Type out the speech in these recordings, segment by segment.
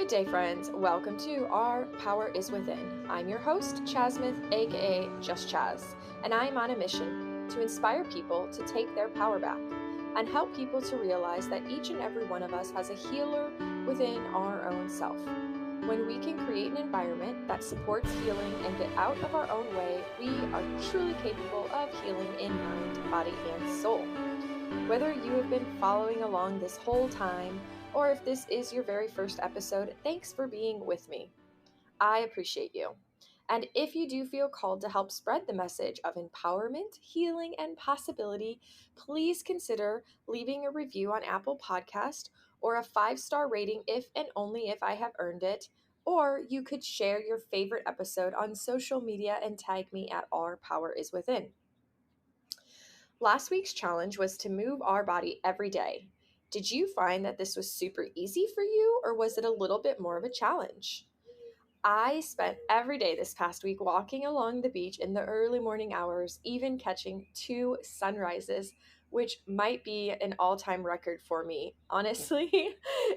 Good day, friends. Welcome to Our Power is Within. I'm your host, Chasmith, aka Just Chaz, and I'm on a mission to inspire people to take their power back and help people to realize that each and every one of us has a healer within our own self. When we can create an environment that supports healing and get out of our own way, we are truly capable of healing in mind, body, and soul. Whether you have been following along this whole time, or if this is your very first episode, thanks for being with me. I appreciate you. And if you do feel called to help spread the message of empowerment, healing, and possibility, please consider leaving a review on Apple Podcast or a 5-star rating if and only if I have earned it. Or you could share your favorite episode on social media and tag me at Our Power is Within. Last week's challenge was to move our body every day. Did you find that this was super easy for you, or was it a little bit more of a challenge? I spent every day this past week walking along the beach in the early morning hours, even catching 2 sunrises, which might be an all-time record for me. Honestly,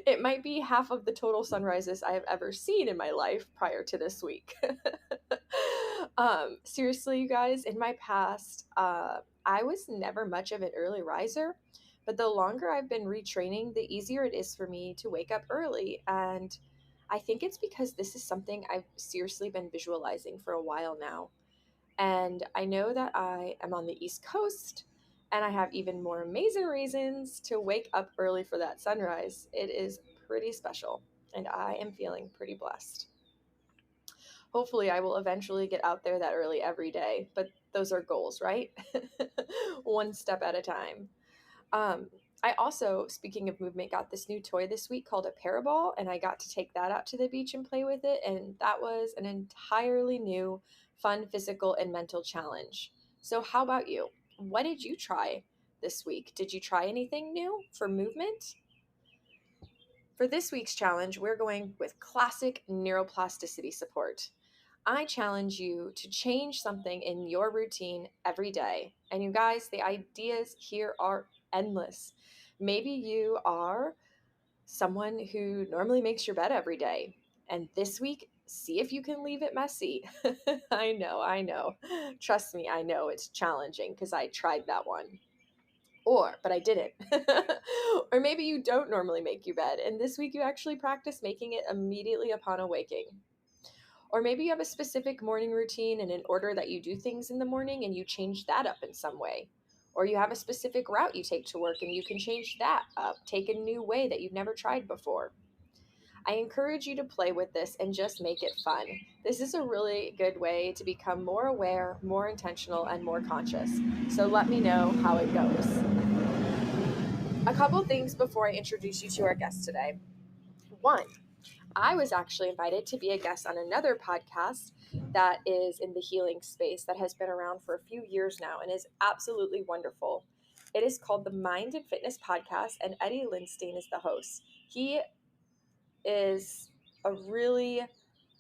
it might be half of the total sunrises I have ever seen in my life prior to this week. Seriously, you guys, in my past, I was never much of an early riser. But the longer I've been retraining, the easier it is for me to wake up early. And I think it's because this is something I've seriously been visualizing for a while now. And I know that I am on the East Coast and I have even more amazing reasons to wake up early for that sunrise. It is pretty special and I am feeling pretty blessed. Hopefully I will eventually get out there that early every day, but those are goals, right? One step at a time. I also, speaking of movement, got this new toy this week called a paraball, and I got to take that out to the beach and play with it, and that was an entirely new, fun physical and mental challenge. So how about you? What did you try this week? Did you try anything new for movement? For this week's challenge, we're going with classic neuroplasticity support. I challenge you to change something in your routine every day. And you guys, the ideas here are endless. Maybe you are someone who normally makes your bed every day. And this week, see if you can leave it messy. I know. Trust me, I know it's challenging because I tried that one. But I didn't. Or maybe you don't normally make your bed, and this week you actually practice making it immediately upon awaking. Or maybe you have a specific morning routine and an order that you do things in the morning and you change that up in some way. Or you have a specific route you take to work and you can change that up, take a new way that you've never tried before. I encourage you to play with this and just make it fun. This is a really good way to become more aware, more intentional, and more conscious. So let me know how it goes. A couple things before I introduce you to our guest today. 1, I was actually invited to be a guest on another podcast that is in the healing space that has been around for a few years now and is absolutely wonderful. It is called the Mind and Fitness Podcast, and Eddie Lindstein is the host. He is a really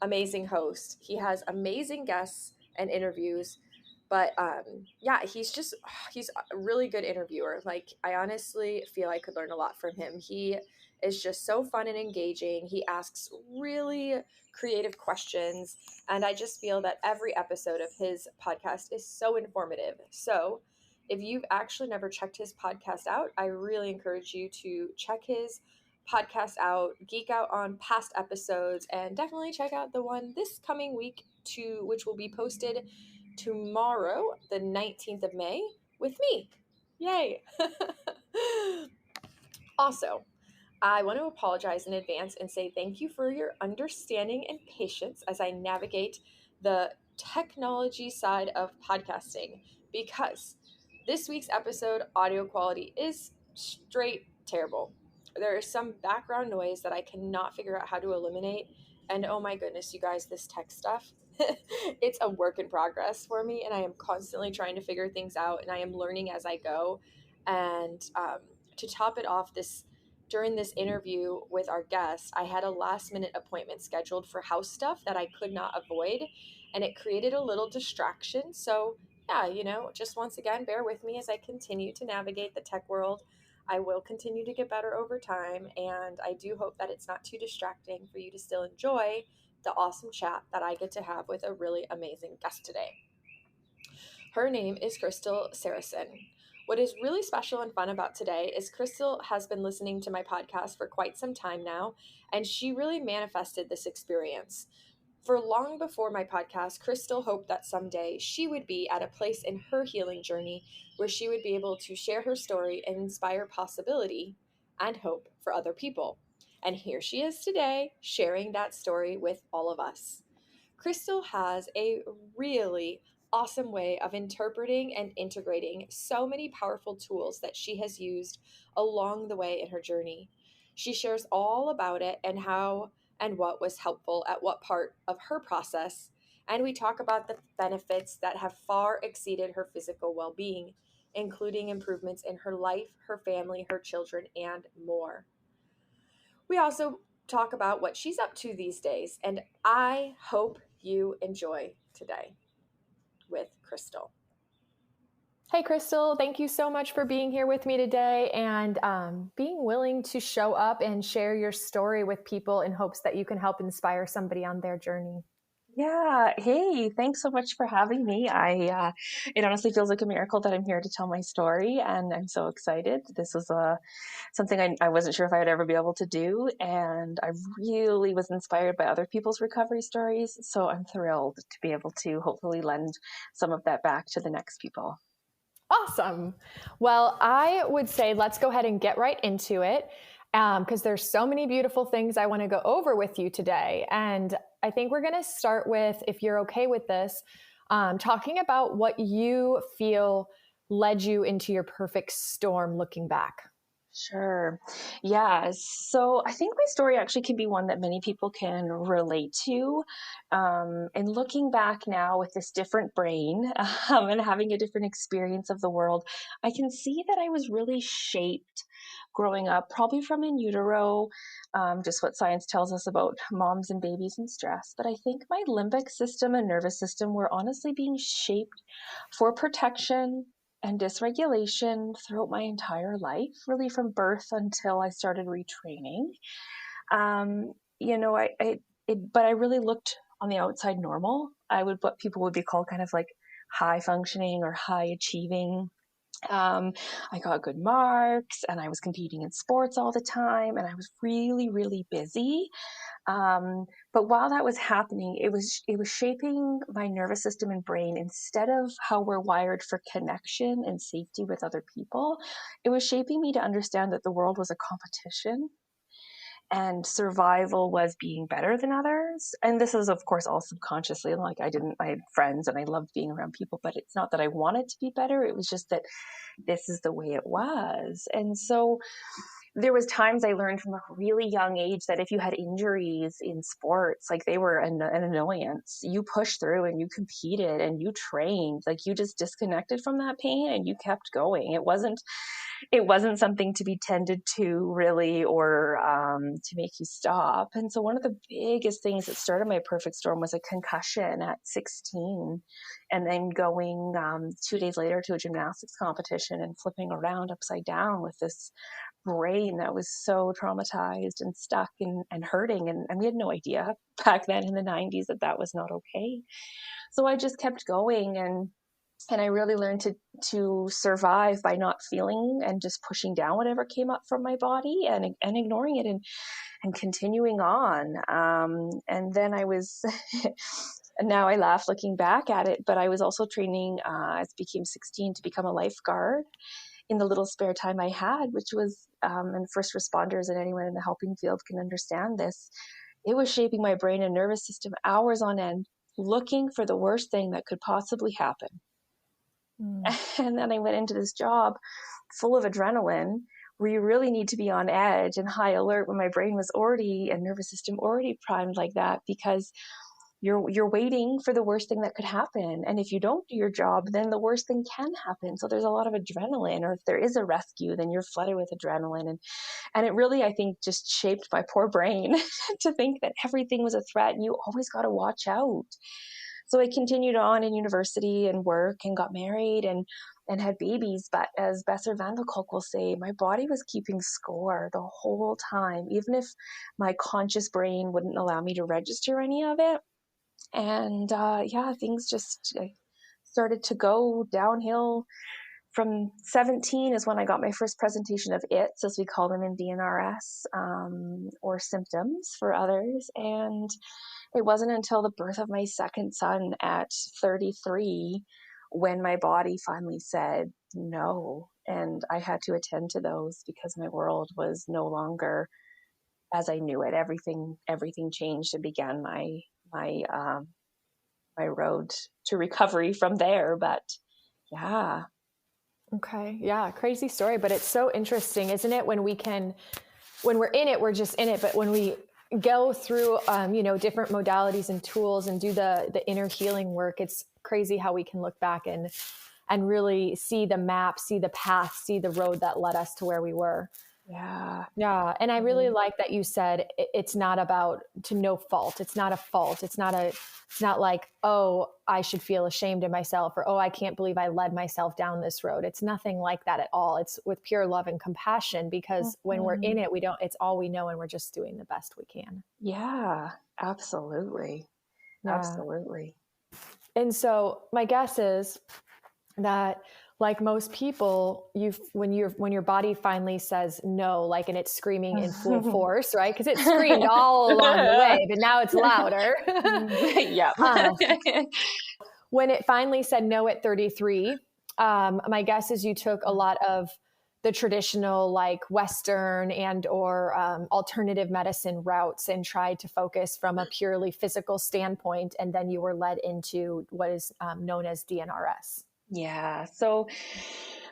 amazing host. He has amazing guests and interviews, but he's a really good interviewer. Like, I honestly feel I could learn a lot from him. He is just so fun and engaging. He asks really creative questions, and I just feel that every episode of his podcast is so informative. So if you've actually never checked his podcast out, I really encourage you to check his podcast out, geek out on past episodes, and definitely check out the one this coming week, which will be posted tomorrow, the 19th of May, with me. Yay! Also, I want to apologize in advance and say thank you for your understanding and patience as I navigate the technology side of podcasting, because this week's episode audio quality is straight terrible. There is some background noise that I cannot figure out how to eliminate, and oh my goodness, you guys, this tech stuff, it's a work in progress for me, and I am constantly trying to figure things out, and I am learning as I go. And to top it off, during this interview with our guest, I had a last minute appointment scheduled for house stuff that I could not avoid, and it created a little distraction. So yeah, just once again, bear with me as I continue to navigate the tech world. I will continue to get better over time, and I do hope that it's not too distracting for you to still enjoy the awesome chat that I get to have with a really amazing guest today. Her name is Krystal Sarasin. What is really special and fun about today is Krystal has been listening to my podcast for quite some time now, and she really manifested this experience. For long before my podcast, Krystal hoped that someday she would be at a place in her healing journey where she would be able to share her story and inspire possibility and hope for other people. And here she is today, sharing that story with all of us. Krystal has a really awesome way of interpreting and integrating so many powerful tools that she has used along the way in her journey. She shares all about it and how and what was helpful at what part of her process. And we talk about the benefits that have far exceeded her physical well being, including improvements in her life, her family, her children, and more. We also talk about what she's up to these days, and I hope you enjoy today with Krystal. Hey, Krystal, thank you so much for being here with me today and being willing to show up and share your story with people in hopes that you can help inspire somebody on their journey. Yeah. Hey, thanks so much for having me. It honestly feels like a miracle that I'm here to tell my story, and I'm so excited. This was something I wasn't sure if I would ever be able to do, and I really was inspired by other people's recovery stories. So I'm thrilled to be able to hopefully lend some of that back to the next people. Awesome. Well, I would say let's go ahead and get right into it because there's so many beautiful things I want to go over with you today. And I think we're going to start with, if you're okay with this, talking about what you feel led you into your perfect storm looking back. Sure. Yeah. So I think my story actually can be one that many people can relate to. And looking back now with this different brain and having a different experience of the world, I can see that I was really shaped growing up, probably from in utero, just what science tells us about moms and babies and stress. But I think my limbic system and nervous system were honestly being shaped for protection and dysregulation throughout my entire life, really from birth until I started retraining. Um, you know, but I really looked on the outside normal. What people would be called kind of like high functioning or high achieving. I got good marks and I was competing in sports all the time and I was really, really busy. But while that was happening, it was shaping my nervous system and brain. Instead of how we're wired for connection and safety with other people, it was shaping me to understand that the world was a competition and survival was being better than others. And this is, of course, all subconsciously. Like I had friends and I loved being around people, but it's not that I wanted to be better. It was just that this is the way it was. And so there was times I learned from a really young age that if you had injuries in sports, like they were an annoyance. You pushed through and you competed and you trained, like you just disconnected from that pain and you kept going. It wasn't something to be tended to really, or to make you stop. And so one of the biggest things that started my perfect storm was a concussion at 16, and then going 2 days later to a gymnastics competition and flipping around upside down with this brain that was so traumatized and stuck and hurting. And we had no idea back then in the 90s that was not okay. So I just kept going, and I really learned to survive by not feeling and just pushing down whatever came up from my body and ignoring it and continuing on. And then I was, now I laugh looking back at it, but I was also training as I became 16 to become a lifeguard in the little spare time I had, which was, and first responders and anyone in the helping field can understand this. It was shaping my brain and nervous system hours on end, looking for the worst thing that could possibly happen. And then I went into this job full of adrenaline where you really need to be on edge and high alert when my brain was already and nervous system already primed like that, because you're waiting for the worst thing that could happen. And if you don't do your job, then the worst thing can happen. So there's a lot of adrenaline, or if there is a rescue, then you're flooded with adrenaline. And it really, I think, just shaped my poor brain to think that everything was a threat and you always got to watch out. So I continued on in university and work and got married and and had babies. But as Besser Van der Kolk will say, my body was keeping score the whole time, even if my conscious brain wouldn't allow me to register any of it. And yeah, things just started to go downhill. From 17 is when I got my first presentation of ITS, as we call them in DNRS, or symptoms for others. And it wasn't until the birth of my second son at 33 when my body finally said no. And I had to attend to those because my world was no longer as I knew it. Everything changed and began my road to recovery from there. But yeah. Okay. Yeah. Crazy story, but it's so interesting, isn't it? When we're in it, we're just in it. But when we go through, different modalities and tools and do the inner healing work, it's crazy how we can look back and really see the map, see the path, see the road that led us to where we were. Yeah. Yeah. And I really like that you said it's not about to no fault. It's not a fault. It's not like, oh, I should feel ashamed of myself, or, oh, I can't believe I led myself down this road. It's nothing like that at all. It's with pure love and compassion, because when we're in it, it's all we know, and we're just doing the best we can. Yeah, absolutely. Yeah. Absolutely. And so my guess is that, like most people, when your body finally says no, like, and it's screaming in full force, right? Because it screamed all along the way, but now it's louder. Yeah. When it finally said no at 33, my guess is you took a lot of the traditional, like, Western and or alternative medicine routes and tried to focus from a purely physical standpoint, and then you were led into what is known as DNRS. Yeah. So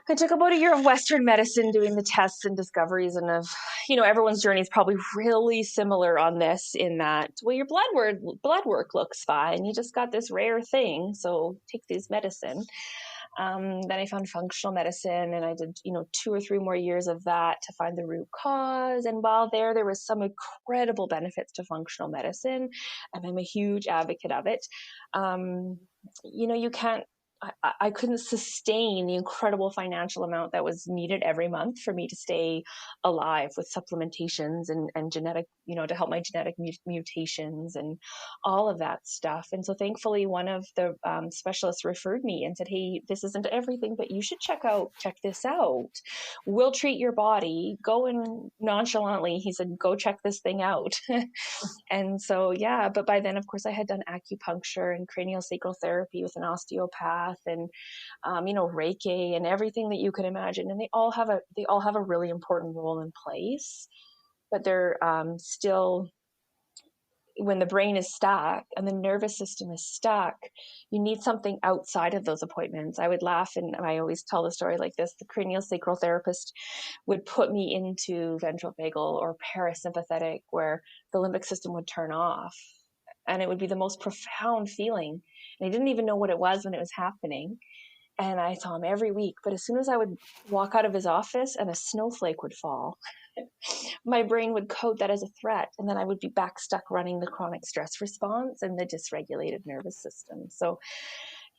I took about a year of Western medicine doing the tests and discoveries, and everyone's journey is probably really similar on this, in that, well, your blood work looks fine. You just got this rare thing, so take this medicine. Then I found functional medicine, and I did, 2 or 3 more years of that to find the root cause. And while there was some incredible benefits to functional medicine, and I'm a huge advocate of it. You can't. I couldn't sustain the incredible financial amount that was needed every month for me to stay alive with supplementations and genetic, to help my genetic mutations and all of that stuff. And so thankfully, one of the specialists referred me and said, hey, this isn't everything, but you should check this out. We'll treat your body. Go, and nonchalantly, he said, go check this thing out. And so, yeah, but by then, of course, I had done acupuncture and cranial sacral therapy with an osteopath, and Reiki, and everything that you could imagine. And they all have a really important role in place, but they're still, when the brain is stuck and the nervous system is stuck, you need something outside of those appointments. I would laugh, and I always tell the story like this. The cranial sacral therapist would put me into ventral vagal or parasympathetic, where the limbic system would turn off. And it would be the most profound feeling. And I didn't even know what it was when it was happening. And I saw him every week. But as soon as I would walk out of his office and a snowflake would fall, my brain would code that as a threat. And then I would be back stuck running the chronic stress response and the dysregulated nervous system. So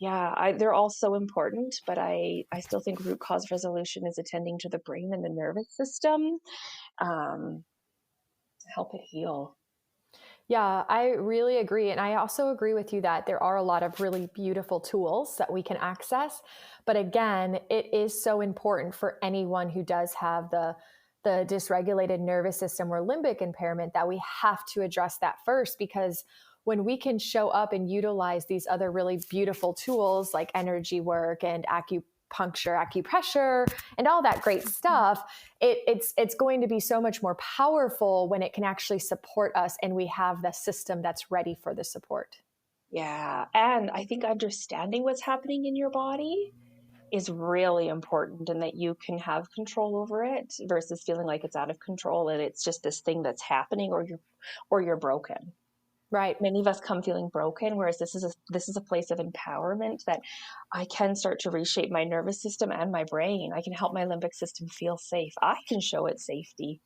yeah, they're all so important, but I still think root cause resolution is attending to the brain and the nervous system to help it heal. Yeah, I really agree. And I also agree with you that there are a lot of really beautiful tools that we can access. But again, it is so important for anyone who does have the dysregulated nervous system or limbic impairment that we have to address that first, because when we can show up and utilize these other really beautiful tools like energy work and acupressure, and all that great stuff, it's going to be so much more powerful when it can actually support us and we have the system that's ready for the support. Yeah. And I think understanding what's happening in your body is really important, and that you can have control over it versus feeling like it's out of control and it's just this thing that's happening, or you're broken. Right. Many of us come feeling broken, whereas this is a place of empowerment, that I can start to reshape my nervous system and my brain. I can help my limbic system feel safe. I can show it safety.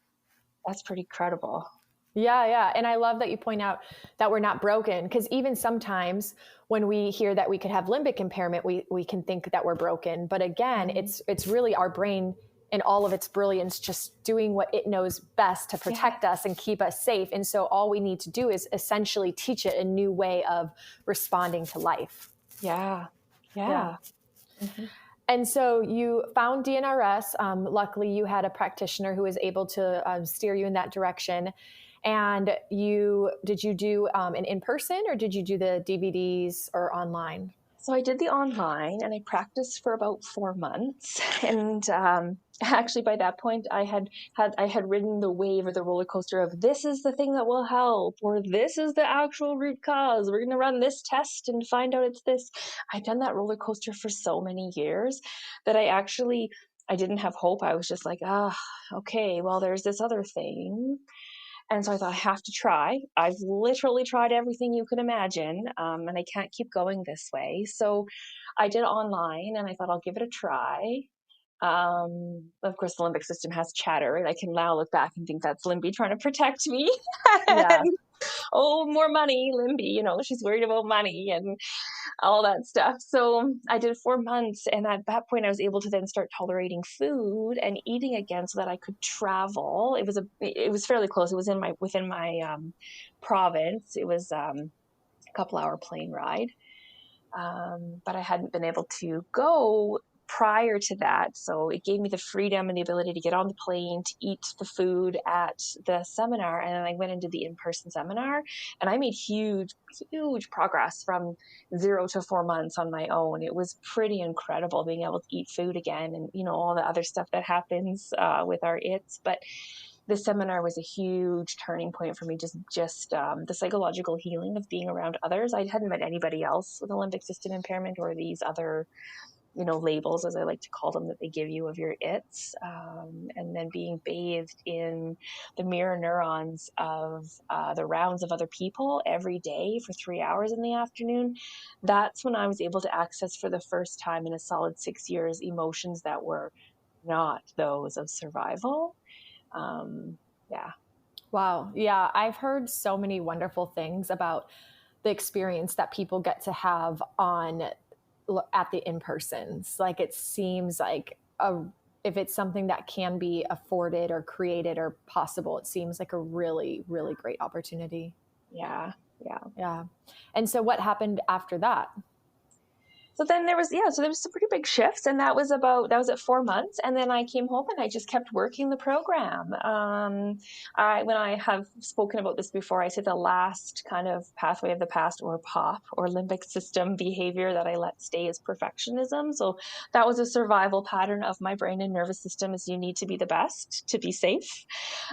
That's pretty credible. Yeah, yeah. And I love that you point out that we're not broken, because even sometimes when we hear that we could have limbic impairment, we can think that we're broken. But again, Mm. it's really our brain in all of its brilliance just doing what it knows best to Yeah. protect us and keep us safe. And so all we need to do is essentially teach it a new way of responding to life. Yeah. Yeah. Yeah. Mhm. And so you found DNRS. Luckily, you had a practitioner who was able to steer you in that direction. And did you do an in person, or did you do the DVDs or online? So I did the online and I practiced for about 4 months. And actually, by that point, I had ridden the wave or the roller coaster of this is the thing that will help, or this is the actual root cause. We're going to run this test and find out it's this. I'd done that roller coaster for so many years that I didn't have hope. I was just like, okay, well, there's this other thing. And so I thought, I have to try. I've literally tried everything you could imagine, and I can't keep going this way. So I did online, and I thought I'll give it a try. Of course, the limbic system has chatter, and I can now look back and think that's Limby trying to protect me. Yeah. And, oh, more money, Limby. She's worried about money and all that stuff. So I did 4 months, and at that point, I was able to then start tolerating food and eating again, so that I could travel. It was fairly close. It was within my province. It was a couple-hour plane ride, but I hadn't been able to go prior to that. So it gave me the freedom and the ability to get on the plane, to eat the food at the seminar. And then I went into the in-person seminar, and I made huge, huge progress from 0 to 4 months on my own. It was pretty incredible being able to eat food again, and, all the other stuff that happens with our its. But the seminar was a huge turning point for me. Just the psychological healing of being around others. I hadn't met anybody else with a limbic system impairment, or these other labels, as I like to call them, that they give you of your its, and then being bathed in the mirror neurons of the rounds of other people every day for 3 hours in the afternoon. That's when I was able to access for the first time in a solid 6 years emotions that were not those of survival. Yeah. Wow. Yeah. I've heard so many wonderful things about the experience that people get to have at the in-persons. Like, it seems like if it's something that can be afforded or created or possible, it seems like a really, really great opportunity. Yeah. Yeah. Yeah. And so what happened after that? So then there was some pretty big shifts, and that was at 4 months, and then I came home and I just kept working the program. When I have spoken about this before, I said the last kind of pathway of the past, or POP, or limbic system behavior, that I let stay is perfectionism. So that was a survival pattern of my brain and nervous system: is you need to be the best to be safe.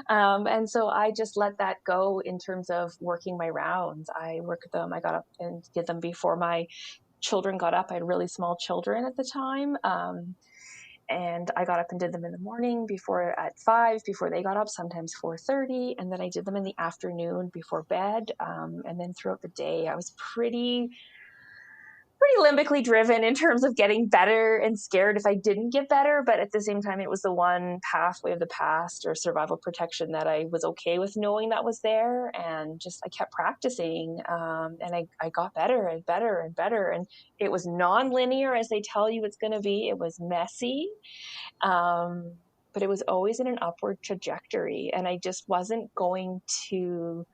And so I just let that go in terms of working my rounds. I worked them. I got up and did them before my children got up. I had really small children at the time. And I got up and did them in the morning at 5, before they got up, sometimes 4:30. And then I did them in the afternoon before bed. And then throughout the day, I was pretty limbically driven in terms of getting better, and scared if I didn't get better. But at the same time, it was the one pathway of the past, or survival protection, that I was okay with knowing that was there. And just, I kept practicing. And I got better and better and better. And it was non-linear, as they tell you it's going to be. It was messy. But it was always in an upward trajectory. And I just wasn't going to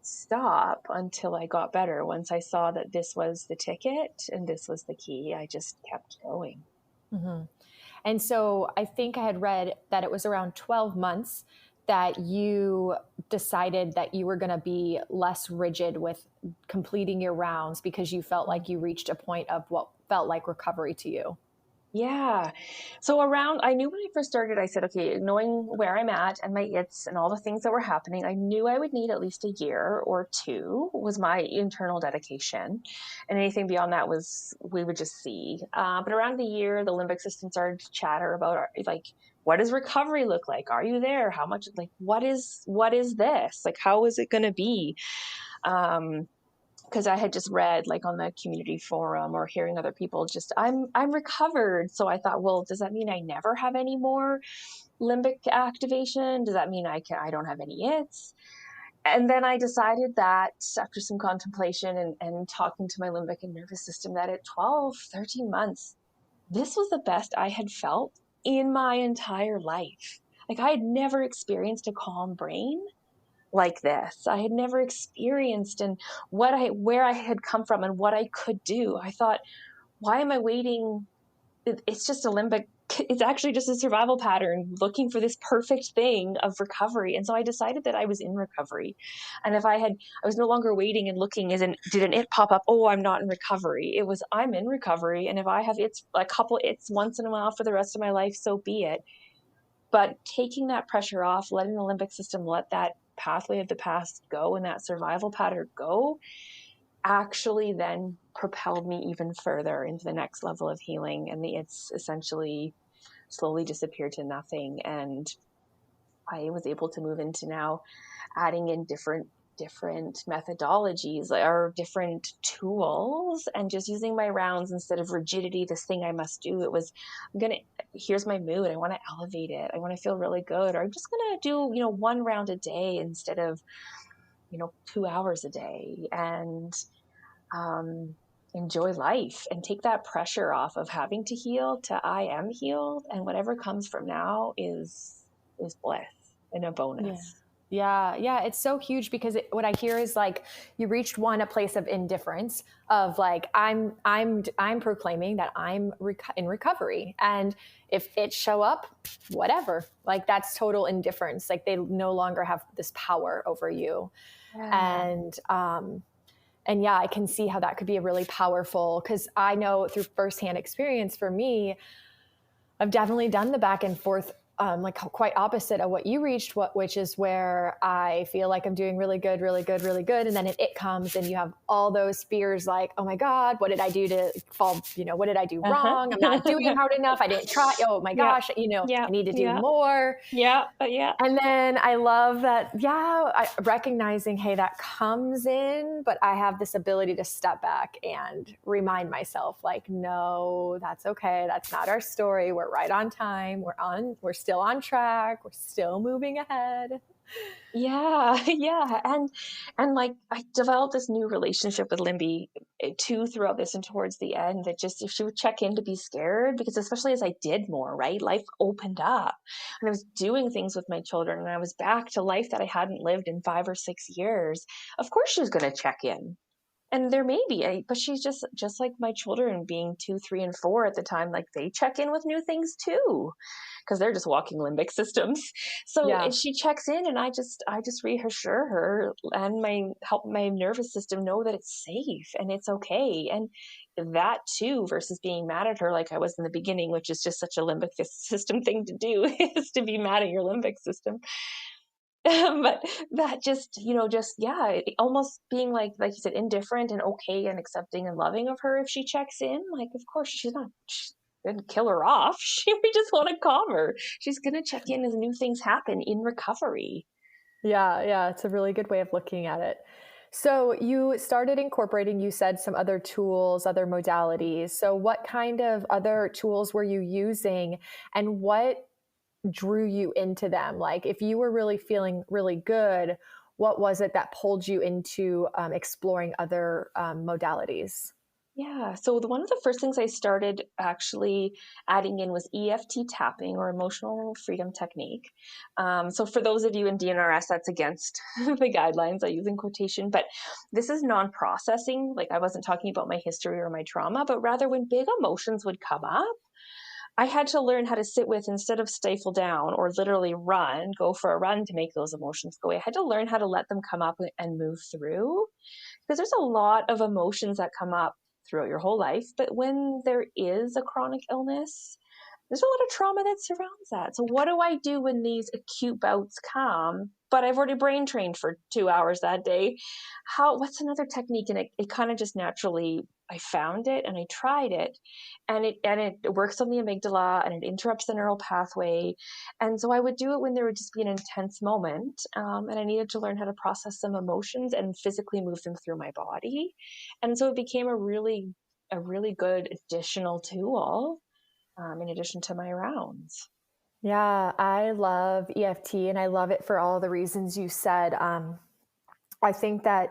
stop until I got better. Once I saw that this was the ticket and this was the key, I just kept going. Mm-hmm. And so I think I had read that it was around 12 months that you decided that you were going to be less rigid with completing your rounds, because you felt like you reached a point of what felt like recovery to you. Yeah. So I knew when I first started, I said, okay, knowing where I'm at and my its and all the things that were happening, I knew I would need at least a year or two, was my internal dedication. And anything beyond that we would just see. But around the year, the limbic system started to chatter about, like, what does recovery look like? Are you there? How much, like, what is this? Like, how is it going to be? Because I had just read, like, on the community forum, or hearing other people, just, I'm recovered. So I thought, well, does that mean I never have any more limbic activation? Does that mean I don't have any its? And then I decided that after some contemplation and talking to my limbic and nervous system, that at 12, 13 months, this was the best I had felt in my entire life. Like, I had never experienced a calm brain like this. I had never experienced and where I had come from and what I could do. I thought, why am I waiting? It's just a limbic, it's actually just a survival pattern looking for this perfect thing of recovery. And so I decided that I was in recovery. And if I was no longer waiting and looking as in, did an it pop up? Oh, I'm not in recovery. It was, I'm in recovery. And if I have it's a couple it's once in a while for the rest of my life, so be it. But taking that pressure off, letting the limbic system let that pathway of the past go and that survival pattern go, actually then propelled me even further into the next level of healing. And it's essentially slowly disappeared to nothing. And I was able to move into now adding in different methodologies or different tools and just using my rounds instead of rigidity, this thing I must do. It was, here's my mood. I want to elevate it. I want to feel really good. Or I'm just going to do, one round a day instead of, 2 hours a day. And enjoy life and take that pressure off of having to heal to I am healed, and whatever comes from now is bliss and a Yeah. bonus. Yeah, it's so huge because what I hear is like you reached a place of indifference of like I'm proclaiming that I'm in recovery, and if it show up, whatever, like that's total indifference. Like they no longer have this power over you, Yeah. and yeah, I can see how that could be a really powerful, because I know through firsthand experience for me, I've definitely done the back and forth, like quite opposite of what you reached, which is where I feel like I'm doing really good, really good, really good. And then it comes and you have all those fears like, oh my God, what did I do to fall? What did I do Uh-huh. wrong? I'm not doing hard enough. I didn't try. Oh my Yeah. gosh, Yeah. I need to do Yeah. more. Yeah. Yeah. And then I love that, recognizing, hey, that comes in, but I have this ability to step back and remind myself, like, no, that's okay. That's not our story. We're right on time. We're still on track. We're still moving ahead. Yeah, yeah. And like I developed this new relationship with Limby too throughout this and towards the end, that just if she would check in to be scared, because especially as I did more, right? Life opened up and I was doing things with my children and I was back to life that I hadn't lived in 5 or 6 years. Of course she was gonna check in. And there may be but she's just like my children being 2, 3, and 4 at the time, like they check in with new things too, because they're just walking limbic systems. So Yeah. if she checks in, and I just reassure her and help my nervous system know that it's safe and it's okay. And that too, versus being mad at her like I was in the beginning, which is just such a limbic system thing to do, is to be mad at your limbic system. But that just, yeah, almost being like you said, indifferent and okay and accepting and loving of her if she checks in. Like, of course, she didn't kill her off. We just want to calm her. She's going to check in as new things happen in recovery. Yeah. It's a really good way of looking at it. So you started incorporating, you said, some other tools, other modalities. So what kind of other tools were you using, and what drew you into them? Like if you were really feeling really good, what was it that pulled you into exploring other modalities? Yeah. So one of the first things I started actually adding in was EFT tapping, or emotional freedom technique. So for those of you in DNRS, that's against the guidelines I use in quotation, but this is non-processing. Like I wasn't talking about my history or my trauma, but rather when big emotions would come up, I had to learn how to sit with, instead of stifle down or literally go for a run to make those emotions go away. I had to learn how to let them come up and move through, because there's a lot of emotions that come up throughout your whole life. But when there is a chronic illness, there's a lot of trauma that surrounds that. So what do I do when these acute bouts come, but I've already brain trained for 2 hours that day? What's another technique? And it kind of just naturally, I found it and I tried it, and it works on the amygdala and it interrupts the neural pathway. And so I would do it when there would just be an intense moment, and I needed to learn how to process some emotions and physically move them through my body. And so it became a really good additional tool, in addition to my rounds. Yeah, I love EFT, and I love it for all the reasons you said. I think that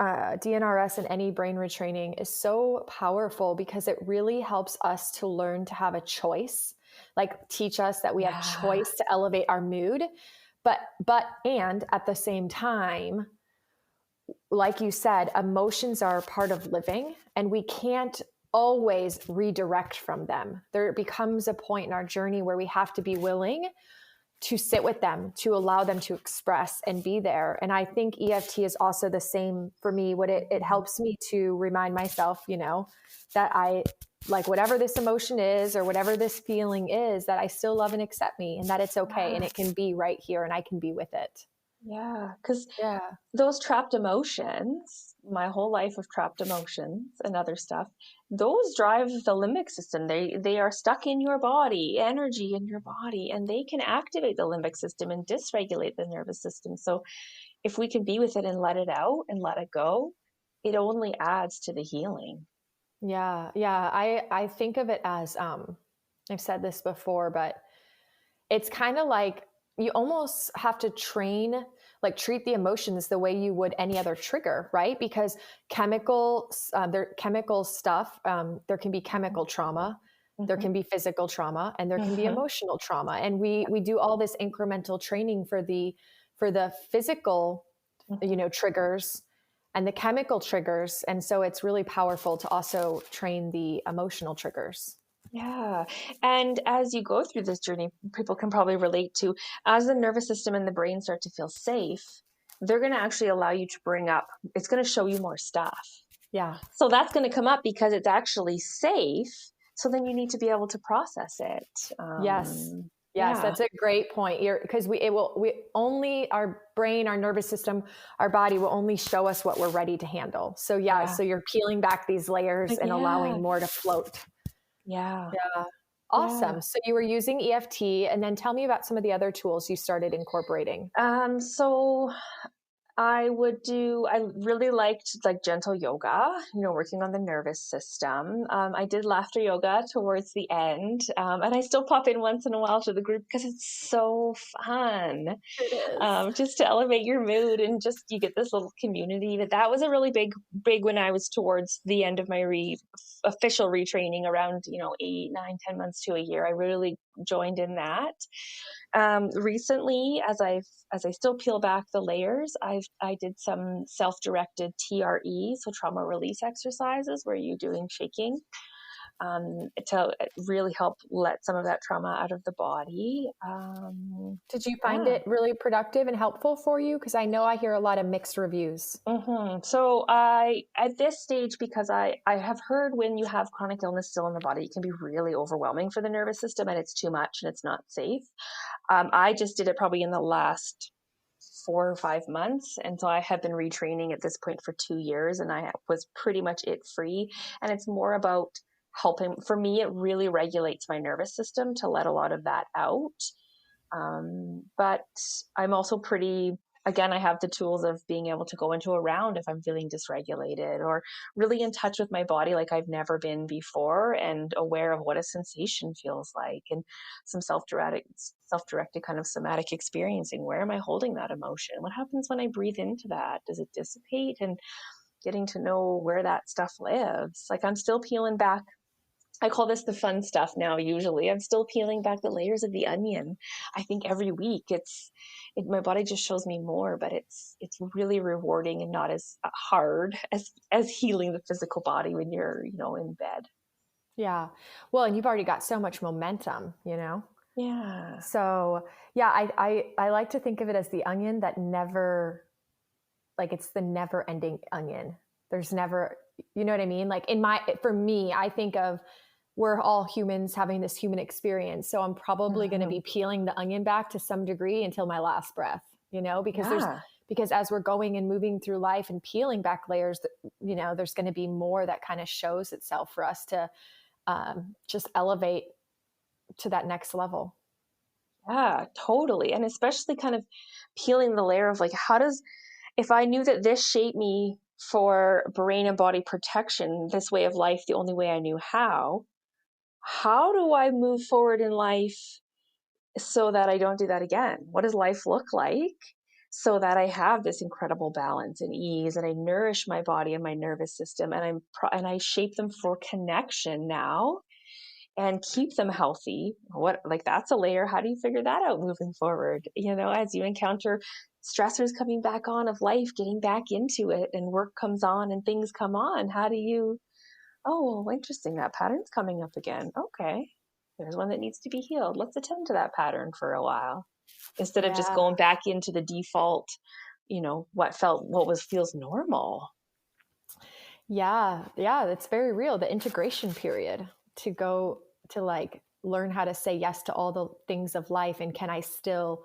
DNRS and any brain retraining is so powerful because it really helps us to learn to have a choice, like teach us that we have Yeah. choice to elevate our mood. And at the same time, like you said, emotions are part of living and we can't always redirect from them. There becomes a point in our journey where we have to be willing to sit with them, to allow them to express and be there. And I think EFT is also the same for me. What it helps me to remind myself, that I like whatever this emotion is or whatever this feeling is, that I still love and accept me and that it's okay and it can be right here and I can be with it. Yeah, because Yeah. those trapped emotions, my whole life of trapped emotions and other stuff, those drive the limbic system. They are stuck in your body, energy in your body, and they can activate the limbic system and dysregulate the nervous system. So if we can be with it and let it out and let it go, it only adds to the healing. Yeah. Yeah. I think of it as I've said this before, but it's kind of like you almost have to treat the emotions the way you would any other trigger, right? Because chemical stuff, there can be chemical trauma, there Mm-hmm. can be physical trauma, and there can be Mm-hmm. emotional trauma. And we do all this incremental training for the physical, Mm-hmm. triggers and the chemical triggers. And so it's really powerful to also train the emotional triggers. Yeah. And as you go through this journey, people can probably relate to as the nervous system and the brain start to feel safe, they're going to actually allow you to bring up, it's going to show you more stuff. Yeah. So that's going to come up because it's actually safe. So then you need to be able to process it. Yes. Yes, Yeah. that's a great point. Because we only our brain, our nervous system, our body will only show us what we're ready to handle. So yeah, Yeah. so you're peeling back these layers and Yeah. allowing more to float. Yeah. Yeah. Yeah. Awesome. So you were using EFT and then tell me about some of the other tools you started incorporating. So I really liked like gentle yoga, working on the nervous system. I did laughter yoga towards the end. And I still pop in once in a while to the group because it's so fun, It is. just to elevate your mood and just you get this little community. But that was a really big when I was towards the end of my official retraining around, 8, 9, 10 months to a year. I really joined in that. Recently, as I still peel back the layers, I did some self-directed TRE, so trauma release exercises, where you're doing shaking to really help let some of that trauma out of the body. Did you find Yeah. it really productive and helpful for you? Because I know I hear a lot of mixed reviews. So I, at this stage, because I have heard when you have chronic illness still in the body, it can be really overwhelming for the nervous system and it's too much and it's not safe. I just did it probably in the last 4 or 5 months. And so I have been retraining at this point for 2 years and I was pretty much it free. And it's more about helping. For me, it really regulates my nervous system to let a lot of that out. But I'm also again, I have the tools of being able to go into a round if I'm feeling dysregulated or really in touch with my body like I've never been before and aware of what a sensation feels like and some self-directed kind of somatic experiencing. Where am I holding that emotion? What happens when I breathe into that? Does it dissipate? And getting to know where that stuff lives. Like I'm still peeling back. I call this the fun stuff now. Usually, I'm still peeling back the layers of the onion. I think every week, my body just shows me more, but it's really rewarding and not as hard as healing the physical body when you're in bed. Yeah. Well, and you've already got so much momentum. Yeah. So yeah, I like to think of it as the onion that never, like it's the never ending onion. There's never, you know what I mean? Like for me, I think of we're all humans having this human experience. So I'm probably going to Hmm. be peeling the onion back to some degree until my last breath, Yeah. because as we're going and moving through life and peeling back layers, there's going to be more that kind of shows itself for us to just elevate to that next level. Yeah, totally. And especially kind of peeling the layer of like, if I knew that this shaped me for brain and body protection, this way of life, the only way I knew how do I move forward in life so that I don't do that again? What does life look like so that I have this incredible balance and ease, and I nourish my body and my nervous system, and and I shape them for connection now and keep them healthy. What, like, that's a layer. How do you figure that out moving forward? As you encounter stressors coming back on of life, getting back into it, and work comes on and things come on. How do you, oh, well, interesting. That pattern's coming up again. Okay. There's one that needs to be healed. Let's attend to that pattern for a while instead of just Yeah. going back into the default, what feels normal. Yeah. Yeah. That's very real. The integration period to go to like learn how to say yes to all the things of life. And can I still,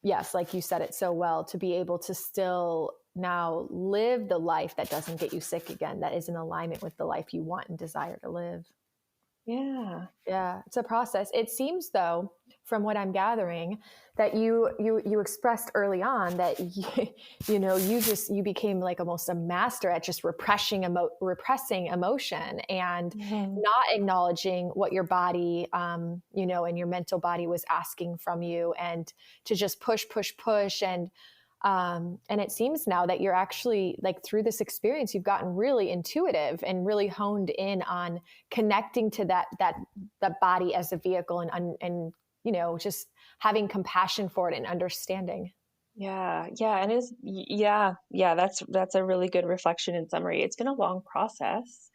yes, like you said it so well, to be able to still now live the life that doesn't get you sick again, that is in alignment with the life you want and desire to live. Yeah. Yeah, it's a process. It seems though, from what I'm gathering, that you expressed early on that you became like almost a master at just repressing emotion and Mhm. not acknowledging what your body and your mental body was asking from you, and to just push and it seems now that you're actually like through this experience you've gotten really intuitive and really honed in on connecting to that body as a vehicle and just having compassion for it and understanding. Yeah, yeah, and yeah, that's a really good reflection and summary. It's been a long process,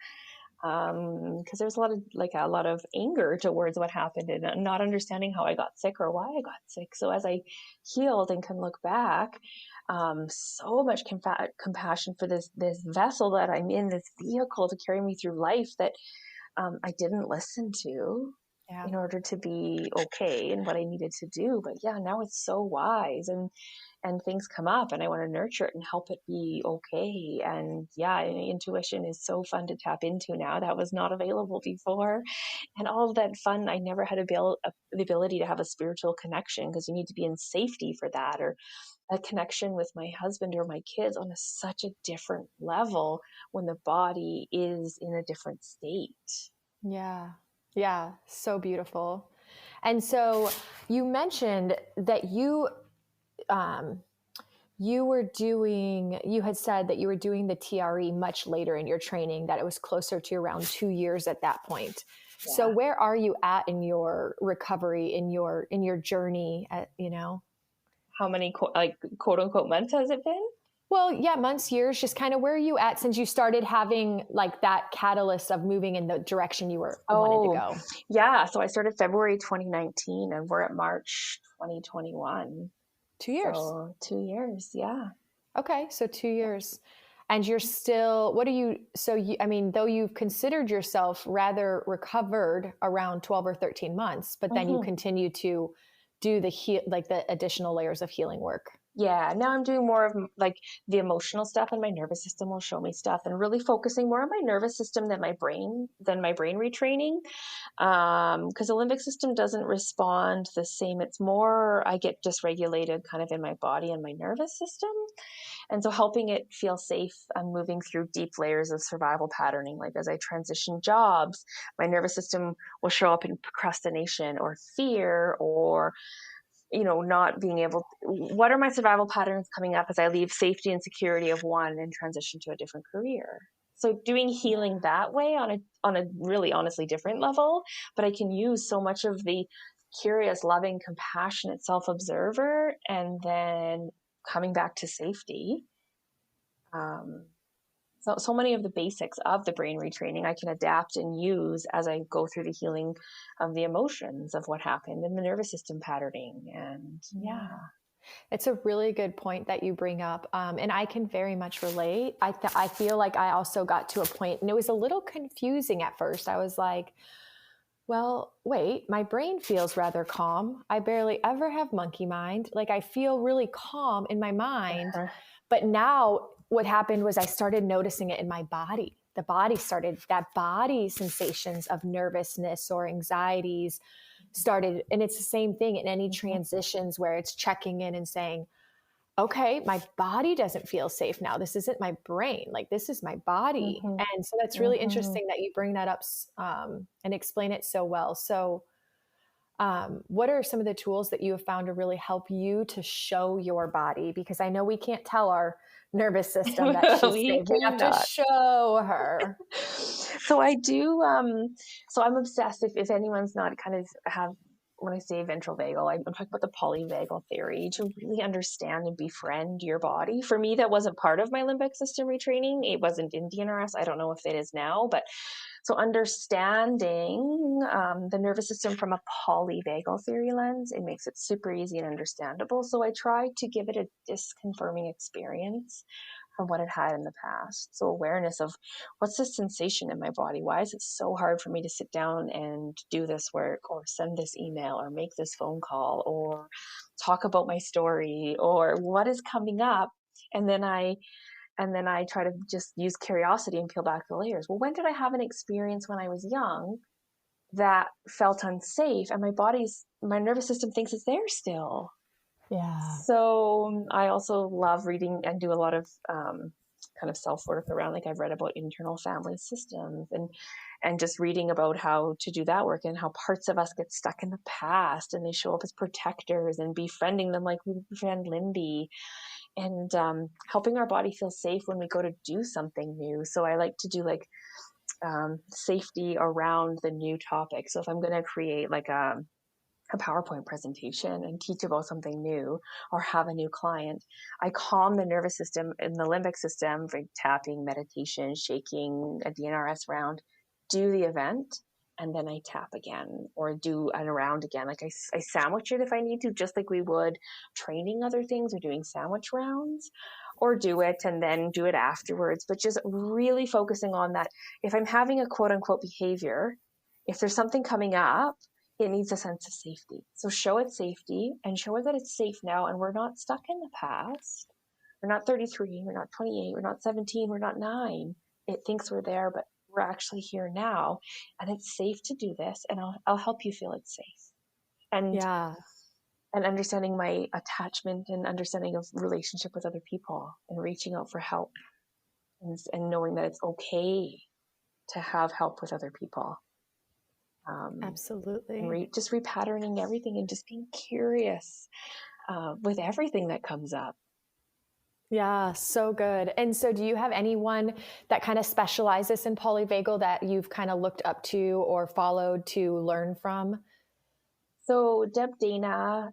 because there's a lot of anger towards what happened and not understanding how I got sick or why I got sick. So as I healed and can look back, so much compassion for this vessel that I'm in, this vehicle to carry me through life that I didn't listen to Yeah. in order to be okay and what I needed to do. But yeah, now it's so wise, and things come up and I want to nurture it and help it be okay. And yeah, intuition is so fun to tap into now. That was not available before. And all of that fun, I never had the ability to have a spiritual connection because you need to be in safety for that, or a connection with my husband or my kids on such a different level when the body is in a different state. Yeah. Yeah. So beautiful. And so you mentioned that um, you had said that you were doing the TRE much later in your training, that it was closer to around 2 years at that point. So Yeah. where are you at in your recovery, in your journey How many quote unquote months has it been? well, yeah, months, years, just kind of where are you at since you started having like that catalyst of moving in the direction you wanted to Oh, go? yeah. So I started February 2019 and we're at March 2021. 2 years. So 2 years. Yeah. Okay, so 2 years. And you're still, what are you, so you, I mean, though you've considered yourself rather recovered around 12 or 13 months, but then you Hmm. continue to do like the additional layers of healing work. Yeah, now I'm doing more of like the emotional stuff, and my nervous system will show me stuff, and really focusing more on my nervous system than my brain retraining. Because the limbic system doesn't respond the same. It's more, I get dysregulated kind of in my body and my nervous system. And so helping it feel safe, I'm moving through deep layers of survival patterning. Like as I transition jobs, my nervous system will show up in procrastination or fear, or not being able what are my survival patterns coming up as I leave safety and security of one and transition to a different career. So doing healing that way on a really honestly different level, but I can use so much of the curious, loving, compassionate self-observer, and then coming back to safety. So many of the basics of the brain retraining I can adapt and use as I go through the healing of the emotions of what happened and the nervous system patterning. And yeah. It's a really good point that you bring up. And I can very much relate. I feel like I also got to a point, and it was a little confusing at first. I was like, well, wait, my brain feels rather calm. I barely ever have monkey mind. Like I feel really calm in my mind. Uh-huh. But now what happened was I started noticing it in my body. That body sensations of nervousness or anxieties started. And it's the same thing in any Mhm. transitions where it's checking in and saying, okay, my body doesn't feel safe now. This isn't my brain. Like this is my body. Mhm. And so that's really Mhm. interesting that you bring that up and explain it so well. So What are some of the tools that you have found to really help you to show your body? Because I know we can't tell our nervous system that she's We safe. We have to cannot. show her. So I do, so I'm obsessed. If anyone's not kind of have, when I say ventral vagal, I'm talking about the polyvagal theory to really understand and befriend your body. For me, that wasn't part of my limbic system retraining. It wasn't in DNRS. I don't know if it is now, but so understanding the nervous system from a polyvagal theory lens, it makes it super easy and understandable. So I try to give it a disconfirming experience from what it had in the past. So awareness of what's the sensation in my body? Why is it so hard for me to sit down and do this work or send this email or make this phone call or talk about my story or what is coming up? And then I try to just use curiosity and peel back the layers. Well, when did I have an experience when I was young that felt unsafe and my nervous system thinks it's there still? Yeah. So I also love reading and do a lot of kind of self work around, like I've read about internal family systems and just reading about how to do that work and how parts of us get stuck in the past and they show up as protectors and befriending them like we befriend Limby and helping our body feel safe when we go to do something new. So I like to do like safety around the new topic. So if I'm going to create like a PowerPoint presentation and teach about something new or have a new client, I calm the nervous system and the limbic system by tapping, meditation, shaking, a DNRS round, do the event, and then I tap again or do an round again. Like I sandwich it if I need to, just like we would training other things or doing sandwich rounds, or do it and then do it afterwards. But just really focusing on that. If I'm having a quote unquote behavior, if there's something coming up, it needs a sense of safety. So show it safety and show it that it's safe now and we're not stuck in the past. We're not 33, we're not 28, we're not 17, we're not 9. It thinks we're there, but we're actually here now and it's safe to do this and I'll help you feel it's safe. And Yeah. and understanding my attachment and understanding of relationship with other people and reaching out for help and knowing that it's okay to have help with other people. Absolutely. And just repatterning everything and just being curious with everything that comes up. Yeah, so good. And so do you have anyone that kind of specializes in polyvagal that you've kind of looked up to or followed to learn from? So Deb Dana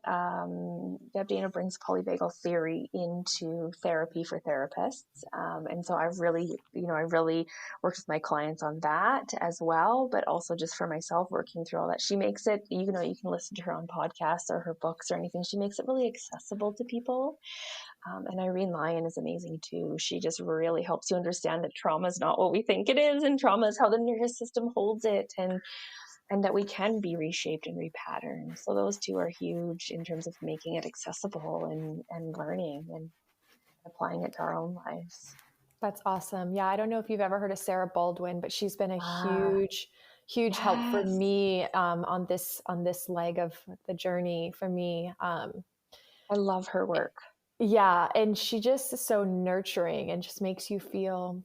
brings polyvagal theory into therapy for therapists. And so I really worked with my clients on that as well, but also just for myself working through all that. She makes it, you can listen to her on podcasts or her books or anything. She makes it really accessible to people. And Irene Lyon is amazing too. She just really helps you understand that trauma is not what we think it is, and trauma is how the nervous system holds it, and that we can be reshaped and repatterned. So those two are huge in terms of making it accessible and learning and applying it to our own lives. That's awesome. Yeah, I don't know if you've ever heard of Sarah Baldwin, but she's been a Ah, huge help for yes. me on this leg of the journey for me. I love her work. Yeah, and she just is so nurturing and just makes you feel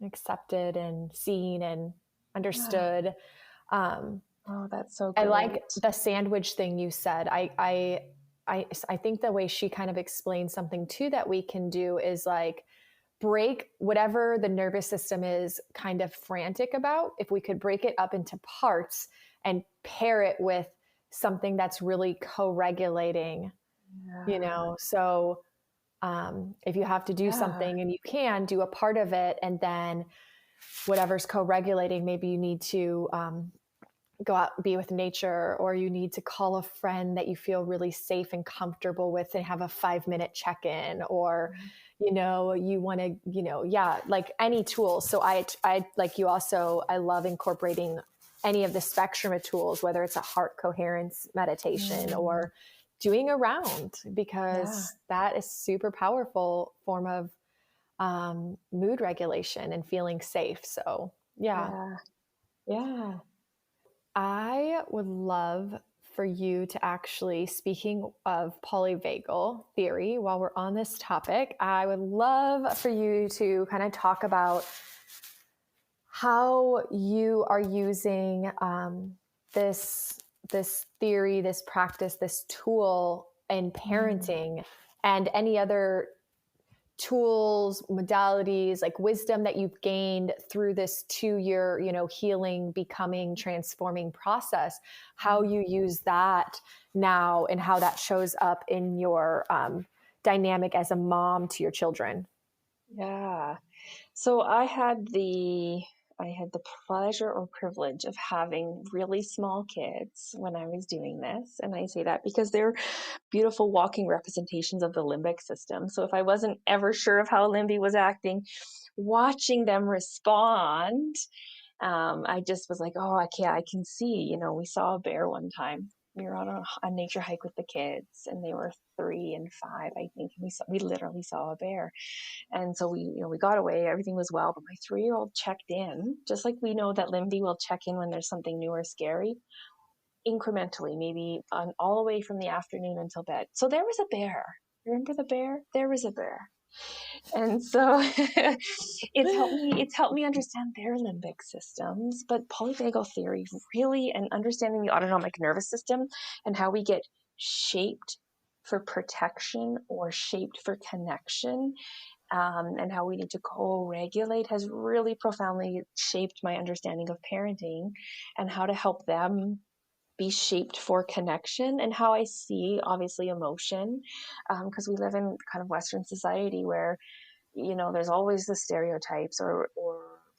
accepted and seen and Yeah. understood. Um, Oh, that's so I great. like the sandwich thing you said. I think the way she kind of explained something too that we can do is like break whatever the nervous system is kind of frantic about. If we could break it up into parts and pair it with something that's really co-regulating, Yeah. so if you have to do Yeah. something and you can do a part of it, and then whatever's co-regulating, maybe you need to go out and be with nature, or you need to call a friend that you feel really safe and comfortable with and have a 5-minute check-in, or you want to yeah, like any tools. So I like you also, I love incorporating any of the spectrum of tools, whether it's a heart coherence meditation Mm, or doing a round, yeah. because that is super powerful form of mood regulation and feeling safe. So yeah. Yeah. Yeah. I would love for you to actually, speaking of polyvagal theory, while we're on this topic, I would love for you to kind of talk about how you are using this this theory, this practice, this tool in Mm. parenting and any other tools, modalities, like wisdom that you've gained through this 2 year, healing, becoming, transforming process, how Mm. you use that now and how that shows up in your dynamic as a mom to your children. Yeah. So I had the pleasure or privilege of having really small kids when I was doing this. And I say that because they're beautiful walking representations of the limbic system. So if I wasn't ever sure of how Limby was acting, watching them respond, I just was like, oh, okay, I can see. We saw a bear one time. We were on a nature hike with the kids, and they were 3 and 5, I think. And we literally saw a bear. And so we got away. Everything was well. But my 3-year-old checked in, just like we know that Limby will check in when there's something new or scary, incrementally, maybe all the way from the afternoon until bed. So there was a bear. Remember the bear? There was a bear. And so it's helped me understand their limbic systems, but polyvagal theory really, and understanding the autonomic nervous system and how we get shaped for protection or shaped for connection, and how we need to co-regulate, has really profoundly shaped my understanding of parenting and how to help them be shaped for connection, and how I see, obviously, emotion, because we live in kind of Western society where there's always the stereotypes, or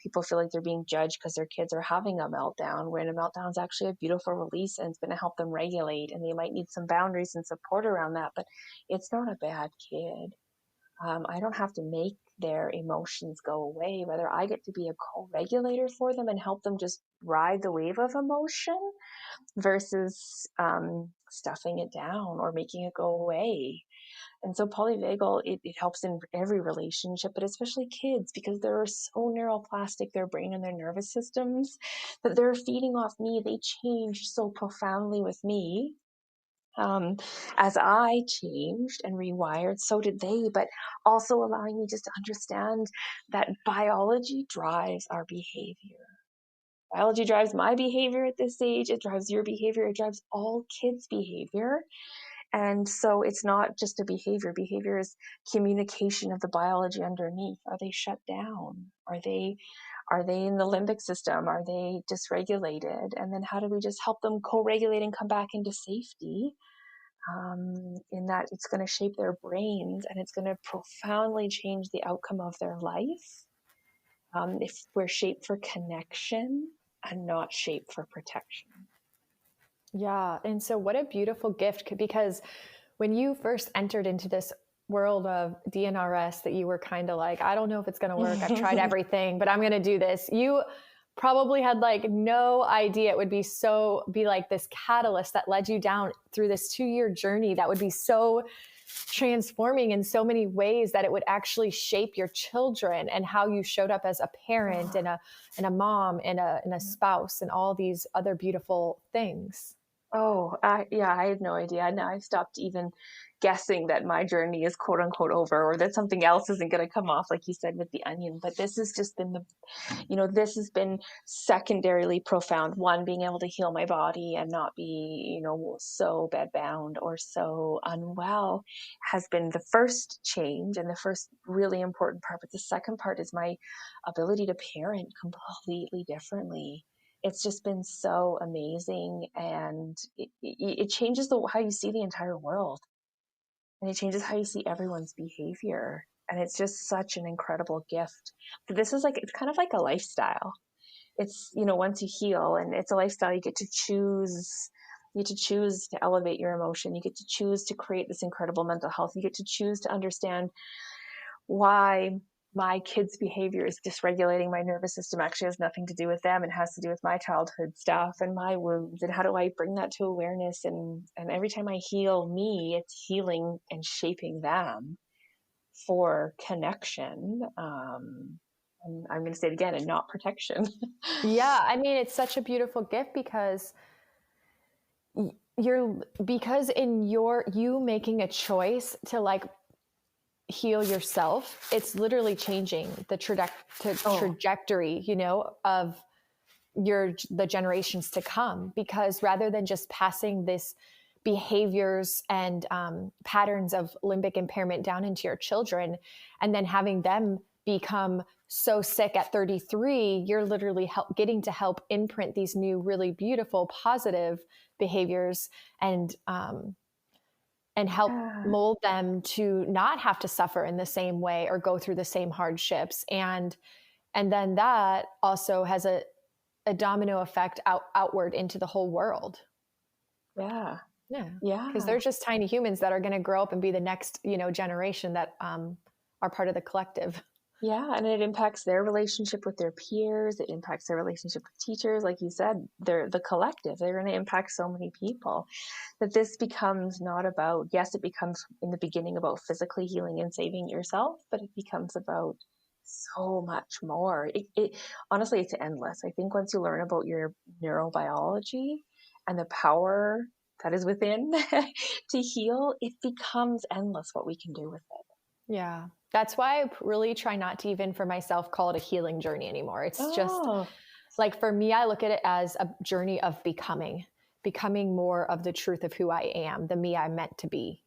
people feel like they're being judged because their kids are having a meltdown, when a meltdown is actually a beautiful release and it's going to help them regulate, and they might need some boundaries and support around that, but it's not a bad kid. I don't have to make their emotions go away. Whether I get to be a co-regulator for them and help them just ride the wave of emotion versus stuffing it down or making it go away. And so polyvagal, it helps in every relationship, but especially kids, because they're so neuroplastic, their brain and their nervous systems, that they're feeding off me. They change so profoundly with me. As I changed and rewired, so did they, but also allowing me just to understand that biology drives our behavior. Biology drives my behavior at this age. It drives your behavior. It drives all kids' behavior. And so it's not just a behavior. Behavior is communication of the biology underneath. Are they shut down? Are they in the limbic system? Are they dysregulated? And then how do we just help them co-regulate and come back into safety? In that it's going to shape their brains, and it's going to profoundly change the outcome of their life, if we're shaped for connection and not shaped for protection. Yeah. And so, what a beautiful gift, because when you first entered into this world of DNRS, that you were kind of like, I don't know if it's going to work. I've tried everything, but I'm going to do this. You probably had like no idea it would be like this catalyst that led you down through this 2 year journey that would be so transforming in so many ways, that it would actually shape your children and how you showed up as a parent and a mom and a spouse and all these other beautiful things. Oh, yeah, I had no idea. Now I've stopped even guessing that my journey is quote unquote over, or that something else isn't going to come off, like you said, with the onion. But this has just been this has been secondarily profound. One, being able to heal my body and not be, so bedbound or so unwell, has been the first change and the first really important part. But the second part is my ability to parent completely differently. It's just been so amazing, and it changes how you see the entire world, and it changes how you see everyone's behavior, and it's just such an incredible gift. But it's kind of like a lifestyle. It's, once you heal, and it's a lifestyle, you get to choose. You get to choose to elevate your emotion. You get to choose to create this incredible mental health. You get to choose to understand why my kid's behavior is dysregulating my nervous system. Actually has nothing to do with them. It has to do with my childhood stuff and my wounds, and how do I bring that to awareness. And every time I heal me, it's healing and shaping them for connection. And I'm going to say it again, and not protection. Yeah, I mean, it's such a beautiful gift, because you making a choice to like heal yourself, it's literally changing the Oh, trajectory, of the generations to come, because rather than just passing this behaviors and patterns of limbic impairment down into your children and then having them become so sick at 33, you're literally getting to help imprint these new really beautiful positive behaviors and help mold them to not have to suffer in the same way or go through the same hardships. And then that also has a domino effect outward into the whole world. Yeah. Yeah. Yeah. Because they're just tiny humans that are going to grow up and be the next, generation that are part of the collective. Yeah, and it impacts their relationship with their peers. It impacts their relationship with teachers. Like you said, they're the collective. They're going to impact so many people that this becomes not about, yes, it becomes in the beginning about physically healing and saving yourself, but it becomes about so much more. Honestly, it's endless. I think once you learn about your neurobiology and the power that is within to heal, it becomes endless what we can do with it. Yeah. That's why I really try not to even for myself call it a healing journey anymore. It's just like, for me, I look at it as a journey of becoming more of the truth of who I am, the me I'm meant to be,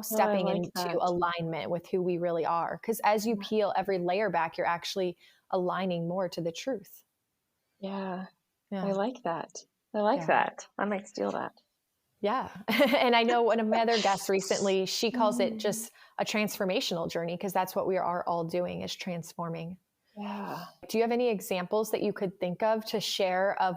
stepping into alignment with who we really are. Because as you peel every layer back, you're actually aligning more to the truth. Yeah. I like that. That. I might steal that. Yeah. And I know one of my other guests recently, she calls it just a transformational journey, because that's what we are all doing, is transforming. Yeah. Do you have any examples that you could think of to share of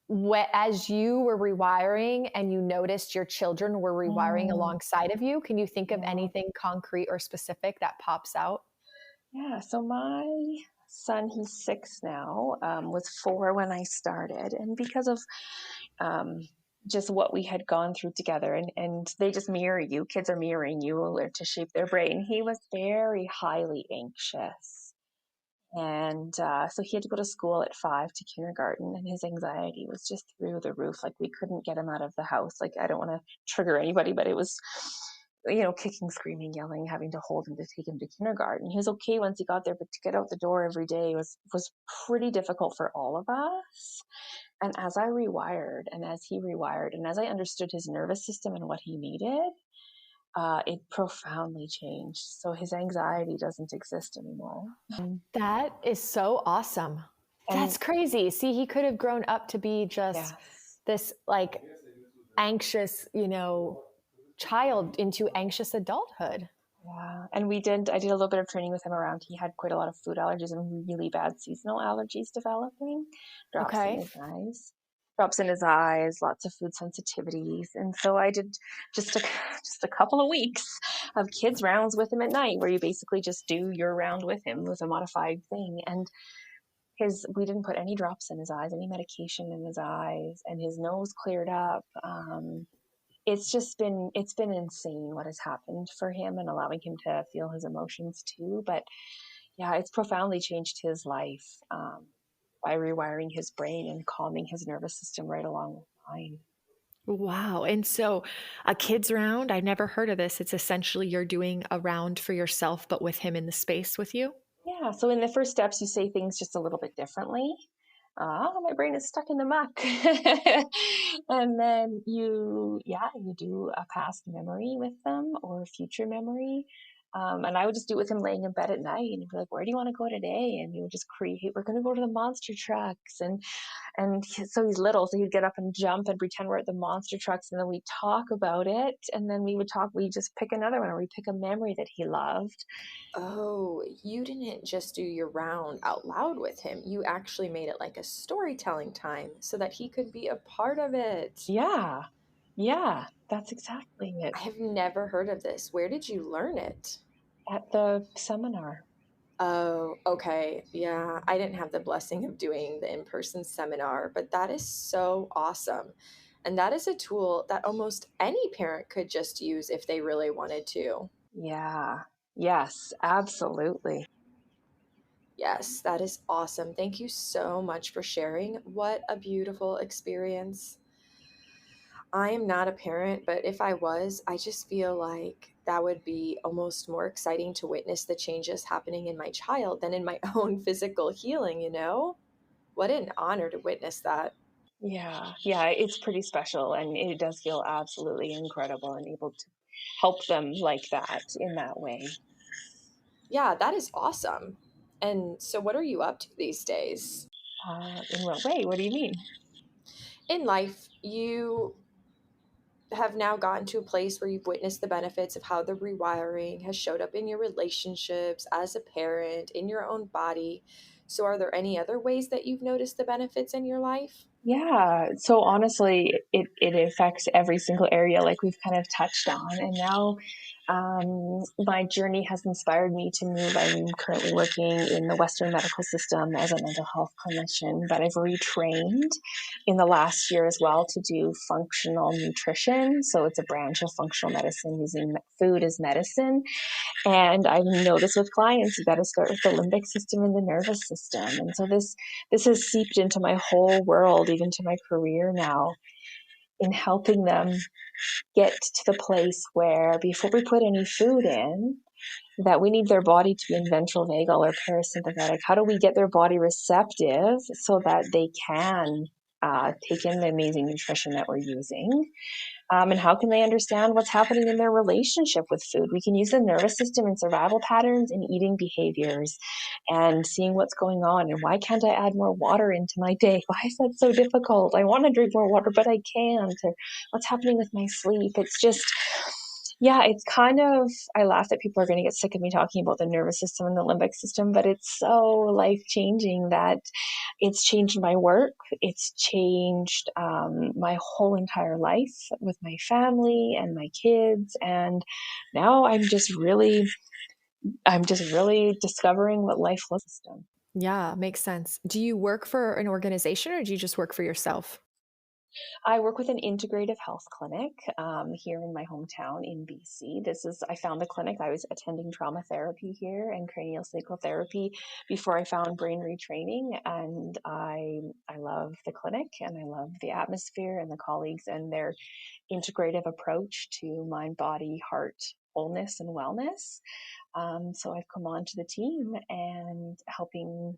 what, as you were rewiring and you noticed your children were rewiring alongside of you? Can you think of anything concrete or specific that pops out? Yeah. So my son, he's 6 now, was 4 when I started. And because of just what we had gone through together, and they just mirror you, kids are mirroring you to shape their brain. He was very highly anxious. And so he had to go to school at 5 to kindergarten, and his anxiety was just through the roof. Like, we couldn't get him out of the house. Like, I don't want to trigger anybody, but it was, kicking, screaming, yelling, having to hold him to take him to kindergarten. He was okay once he got there, but to get out the door every day was pretty difficult for all of us. And as I rewired, and as he rewired, and as I understood his nervous system and what he needed, it profoundly changed. So his anxiety doesn't exist anymore. That is so awesome. That's crazy. See, he could have grown up to be just this like anxious, child into anxious adulthood. Yeah. And I did a little bit of training with him around, he had quite a lot of food allergies and really bad seasonal allergies developing, drops in his eyes, lots of food sensitivities. And so I did just a couple of weeks of kids rounds with him at night, where you basically just do your round with him with a modified thing. And we didn't put any drops in his eyes, any medication in his eyes, and his nose cleared up. It's been insane what has happened for him, and allowing him to feel his emotions too. But yeah, it's profoundly changed his life by rewiring his brain and calming his nervous system right along with mine. Wow. And so a kids round, I never heard of this. It's essentially you're doing a round for yourself, but with him in the space with you. Yeah. So in the first steps, you say things just a little bit differently. My brain is stuck in the muck. And then you do a past memory with them or a future memory. And I would just do it with him laying in bed at night, and he'd be like, "Where do you want to go today?" And he would just create, "We're going to go to the monster trucks." So he's little, so he'd get up and jump and pretend we're at the monster trucks, and then we talk about it, and then we just pick another one, or we pick a memory that he loved. Oh, you didn't just do your round out loud with him. You actually made it like a storytelling time so that he could be a part of it. Yeah. Yeah, that's exactly it. I have never heard of this. Where did you learn it? At the seminar. Oh, okay. Yeah, I didn't have the blessing of doing the in-person seminar, but that is so awesome. And that is a tool that almost any parent could just use if they really wanted to. Yeah. Yes, absolutely. Yes, that is awesome. Thank you so much for sharing. What a beautiful experience. I am not a parent, but if I was, I just feel like that would be almost more exciting to witness the changes happening in my child than in my own physical healing, you know? What an honor to witness that. Yeah, yeah, it's pretty special, and it does feel absolutely incredible and able to help them like that in that way. Yeah, that is awesome. And so, what are you up to these days? In what way? What do you mean? In life, you have now gotten to a place where you've witnessed the benefits of how the rewiring has showed up in your relationships, as a parent, in your own body. So, are there any other ways that you've noticed the benefits in your life? Yeah, so honestly, it affects every single area, like we've kind of touched on. And now my journey has inspired me to move. I'm currently working in the Western medical system as a mental health clinician, but I've retrained in the last year as well to do functional nutrition. So it's a branch of functional medicine using food as medicine. And I've noticed with clients, you got to start with the limbic system and the nervous system. And so this has seeped into my whole world, even to my career now, in helping them get to the place where before we put any food in, that we need their body to be in ventral vagal or parasympathetic. How do we get their body receptive so that they can take in the amazing nutrition that we're using? And how can they understand what's happening in their relationship with food? We can use the nervous system and survival patterns and eating behaviors and seeing what's going on. And why can't I add more water into my day? Why is that so difficult? I want to drink more water, but I can't. Or what's happening with my sleep? It's just, yeah, it's kind of, I laugh that people are going to get sick of me talking about the nervous system and the limbic system, but it's so life changing that it's changed my work. It's changed my whole entire life with my family and my kids. And now I'm just really discovering what life looks like. Yeah, makes sense. Do you work for an organization or do you just work for yourself? I work with an integrative health clinic here in my hometown in BC. I found the clinic. I was attending trauma therapy here and cranial sacral therapy before I found brain retraining. And I love the clinic and I love the atmosphere and the colleagues and their integrative approach to mind, body, heart, wholeness, and wellness. So I've come on to the team and helping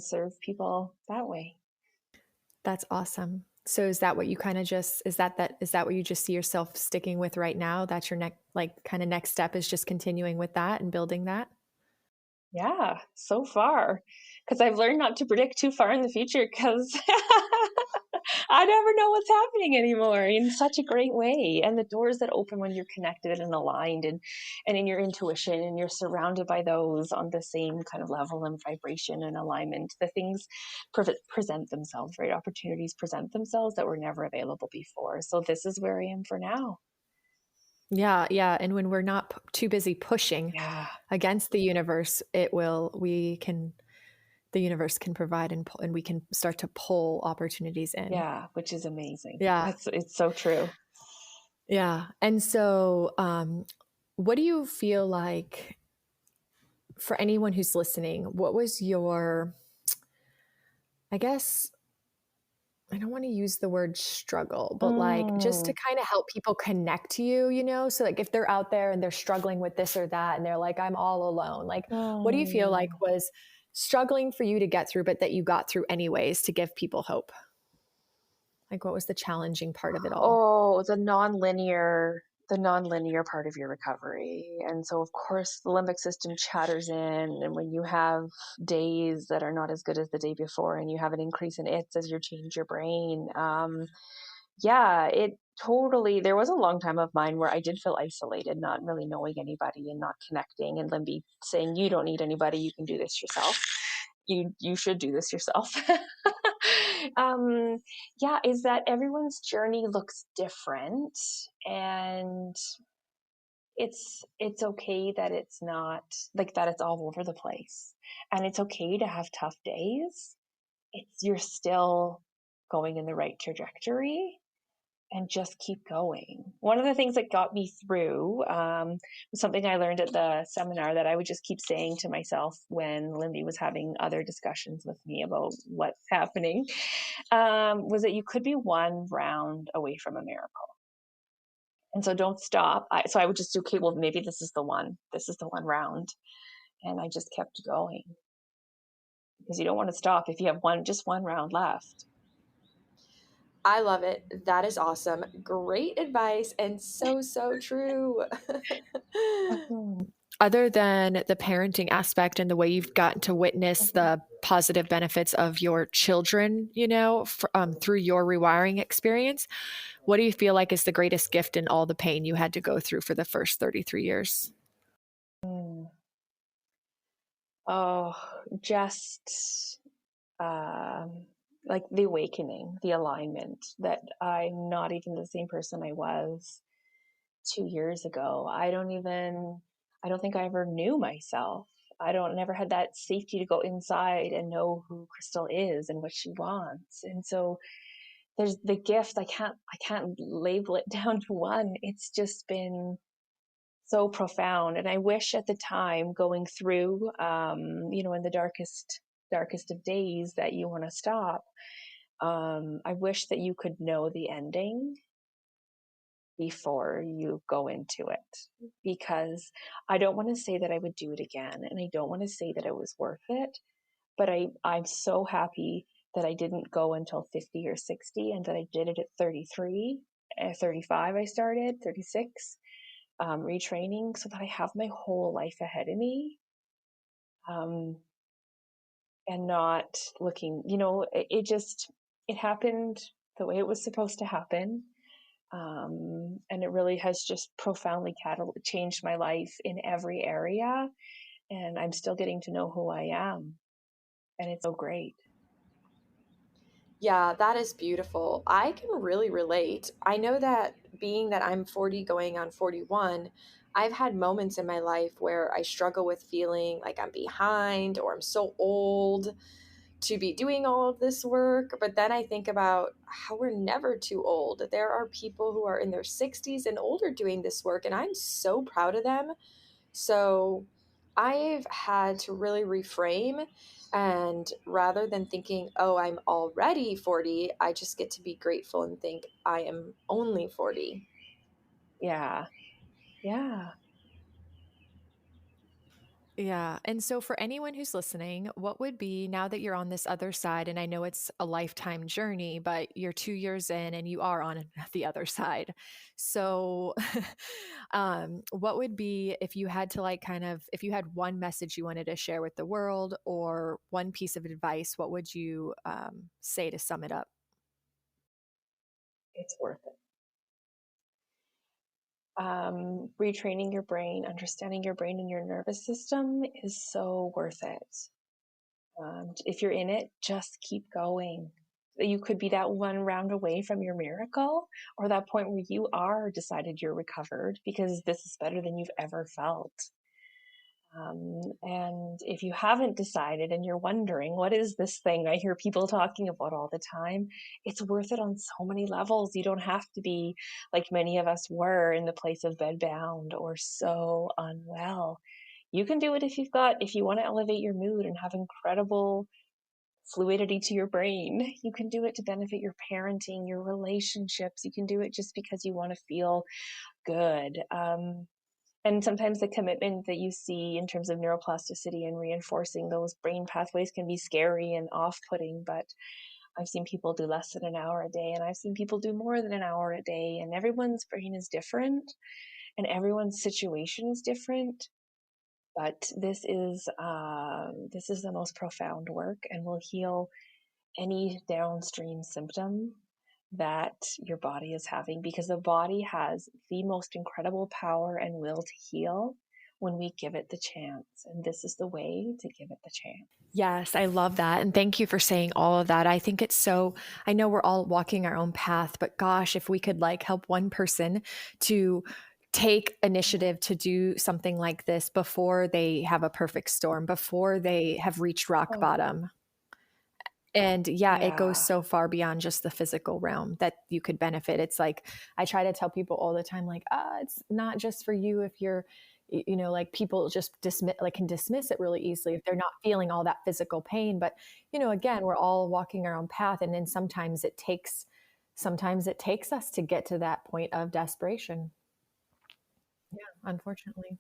serve people that way. That's awesome. So is that what you kind of just is that what you just see yourself sticking with right now? That's your next like kind of next step is just continuing with that and building that? Yeah, so far. Because I've learned not to predict too far in the future because I never know what's happening anymore in such a great way. And the doors that open when you're connected and aligned and in your intuition and you're surrounded by those on the same kind of level and vibration and alignment, the things present themselves, right? Opportunities present themselves that were never available before. So this is where I am for now. Yeah, yeah, and when we're not too busy pushing Yeah. against the universe, it will we can the universe can provide and we can start to pull opportunities in. Yeah, which is amazing. Yeah. It's so true. Yeah. And so what do you feel like for anyone who's listening, what was your I guess I don't want to use the word struggle, but like just to Mm, kind of help people connect to you, you know? So like if they're out there and they're struggling with this or that and they're like, I'm all alone, like what do you feel like mm. was struggling for you to get through, but that you got through anyways to give people hope? Like what was the challenging part of it all? Oh, the nonlinear part of your recovery. And so of course the limbic system chatters in, and when you have days that are not as good as the day before and you have an increase in its as you change your brain, yeah, it totally there was a long time of mine where I did feel isolated, not really knowing anybody and not connecting, and Limby saying, "You don't need anybody, you can do this yourself. You should do this yourself." um, yeah, is that everyone's journey looks different, and it's okay that it's not like that it's all over the place, and it's okay to have tough days. It's you're still going in the right trajectory and just keep going. One of the things that got me through was something I learned at the seminar that I would just keep saying to myself when Lindy was having other discussions with me about what's happening, was that you could be one round away from a miracle. And so don't stop. So I would just do, okay, well, maybe this is the one. This is the one round. And I just kept going. because you don't want to stop if you have just one round left. I love it. That is awesome. Great advice and so, so true. Mhm. Other than the parenting aspect and the way you've gotten to witness Mhm. the positive benefits of your children, through your rewiring experience, what do you feel like is the greatest gift in all the pain you had to go through for the first 33 years? Mm. Oh, just um, like the awakening, the alignment that I'm not even the same person I was 2 years ago. I don't think I ever knew myself. Never had that safety to go inside and know who Krystal is and what she wants. And so there's the gift. I can't label it down to one. It's just been so profound. And I wish at the time going through, in the darkest of days that you want to stop, I wish that you could know the ending before you go into it, because I don't want to say that I would do it again, and I don't want to say that it was worth it, but I'm so happy that I didn't go until 50 or 60 and that I did it at 33, 35 I started, 36, retraining, so that I have my whole life ahead of me, um, and not looking, it happened the way it was supposed to happen. And it really has just profoundly changed my life in every area. And I'm still getting to know who I am. And it's so great. Yeah, that is beautiful. I can really relate. I know that being that I'm 40 going on 41, I've had moments in my life where I struggle with feeling like I'm behind or I'm so old to be doing all of this work. But then I think about how we're never too old. There are people who are in their 60s and older doing this work, and I'm so proud of them. So I've had to really reframe. And rather than thinking, oh, I'm already 40, I just get to be grateful and think I am only 40. Yeah. Yeah. Yeah. And so, for anyone who's listening, what would be now that you're on this other side, and I know it's a lifetime journey, but you're 2 years in and you are on the other side. So, what would be if you had to, like, if you had one message you wanted to share with the world or one piece of advice, what would you say to sum it up? It's worth it. Retraining your brain, understanding your brain and your nervous system is so worth it. If you're in it, just keep going. You could be that one round away from your miracle, or that point where you are decided you're recovered, because this is better than you've ever felt. And if you haven't decided and you're wondering, what is this thing I hear people talking about all the time? It's worth it on so many levels. You don't have to be like many of us were in the place of bedbound or so unwell. You can do it if you want to elevate your mood and have incredible fluidity to your brain. You can do it to benefit your parenting, your relationships. You can do it just because you want to feel good. And sometimes the commitment that you see in terms of neuroplasticity and reinforcing those brain pathways can be scary and off-putting, but I've seen people do less than an hour a day, and I've seen people do more than an hour a day, and everyone's brain is different and everyone's situation is different. But this is the most profound work and will heal any downstream symptom that your body is having, because the body has the most incredible power and will to heal when we give it the chance. And this is the way to give it the chance. Yes, I love that. And thank you for saying all of that. I think it's so, I know we're all walking our own path, but gosh, if we could like help one person to take initiative to do something like this before they have a perfect storm, before they have reached rock Oh, bottom. And yeah, it goes yeah. so far beyond just the physical realm that you could benefit. It's like, I try to tell people all the time, like, it's not just for you if you're, like people just can dismiss it really easily if they're not feeling all that physical pain. But, again, we're all walking our own path. And then sometimes it takes us to get to that point of desperation. Yeah, unfortunately.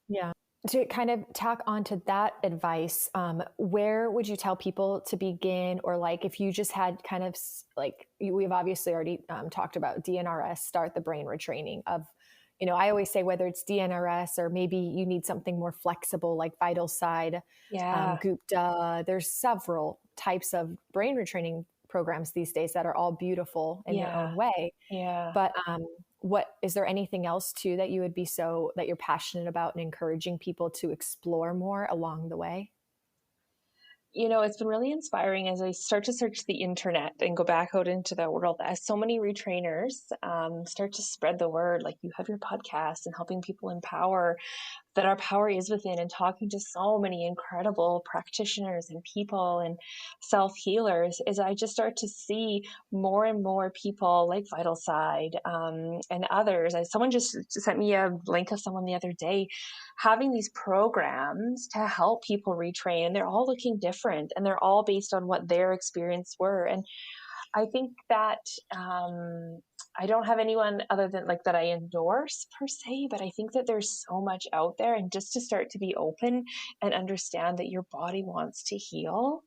Yeah. to kind of tack onto that advice, where would you tell people to begin? Or like, if you just had kind of like, we've obviously already talked about DNRS, start the brain retraining of, I always say whether it's DNRS or maybe you need something more flexible like Vital Side, Yeah. Gupta. There's several types of brain retraining programs these days that are all beautiful in their own way. Yeah. But what is there anything else too that you would be that you're passionate about and encouraging people to explore more along the way? It's been really inspiring as I start to search the internet and go back out into the world, as so many retrainers start to spread the word, like you have your podcast and helping people empower that our power is within, and talking to so many incredible practitioners and people and self-healers, is I just start to see more and more people like Vital Side and others. Someone just sent me a link of someone the other day having these programs to help people retrain, and they're all looking different and they're all based on what their experience were. And I think that I don't have anyone other than like that I endorse per se, but I think that there's so much out there, and just to start to be open and understand that your body wants to heal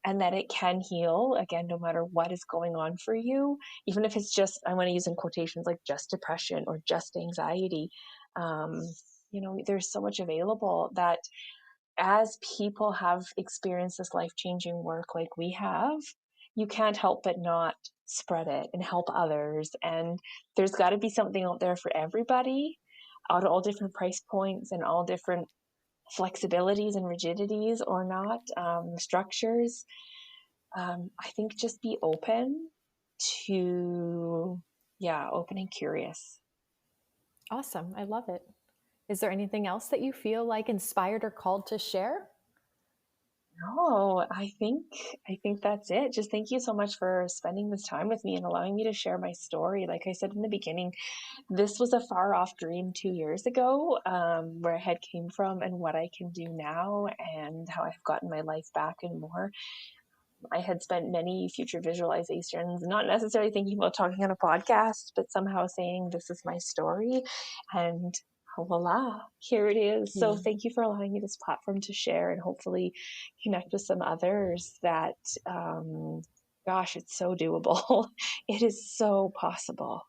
and that it can heal again, no matter what is going on for you, even if it's just, I want to use in quotations, like just depression or just anxiety. Um, there's so much available that as people have experienced this life-changing work like we have, you can't help but not spread it and help others. And there's got to be something out there for everybody, at all different price points and all different flexibilities and rigidities or not, structures. I think just be open to, open and curious. Awesome. I love it. Is there anything else that you feel like inspired or called to share? No, I think that's it. Just thank you so much for spending this time with me and allowing me to share my story. Like I said in the beginning, this was a far off dream 2 years ago, where I had came from and what I can do now and how I've gotten my life back and more. I had spent many future visualizations, not necessarily thinking about talking on a podcast, but somehow saying, this is my story. And voila, here it is. Yeah. So thank you for allowing me this platform to share and hopefully connect with some others that, gosh, it's so doable. It is so possible.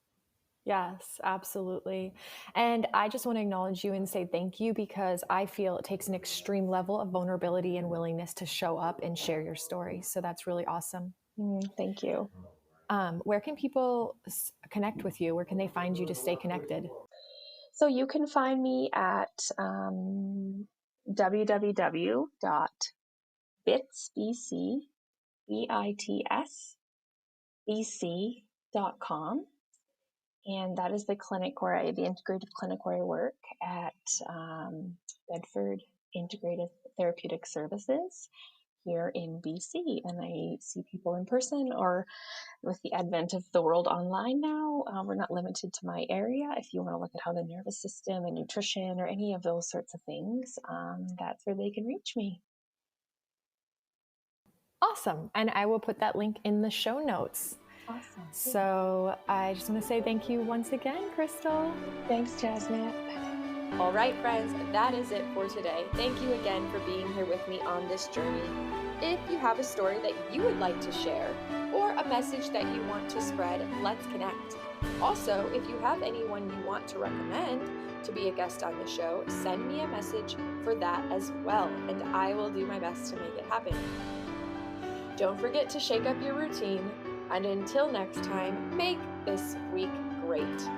Yes, absolutely. And I just want to acknowledge you and say thank you, because I feel it takes an extreme level of vulnerability and willingness to show up and share your story. So that's really awesome. Thank you. Where can people connect with you? Where can they find you to stay connected? So you can find me at www.bitsbc.com. And that is the clinic the integrative clinic where I work at Bedford Integrative Therapeutic Services here in BC. And I see people in person, or with the advent of the world online now, we're not limited to my area. If you want to look at how the nervous system and nutrition or any of those sorts of things, that's where they can reach me. Awesome. And I will put that link in the show notes. Awesome. So I just want to say thank you once again, Krystal. Thanks, Jasmine. All right, friends, that is it for today. Thank you again for being here with me on this journey. If you have a story that you would like to share or a message that you want to spread, let's connect. Also, if you have anyone you want to recommend to be a guest on the show, send me a message for that as well, and I will do my best to make it happen. Don't forget to shake up your routine, and until next time, make this week great.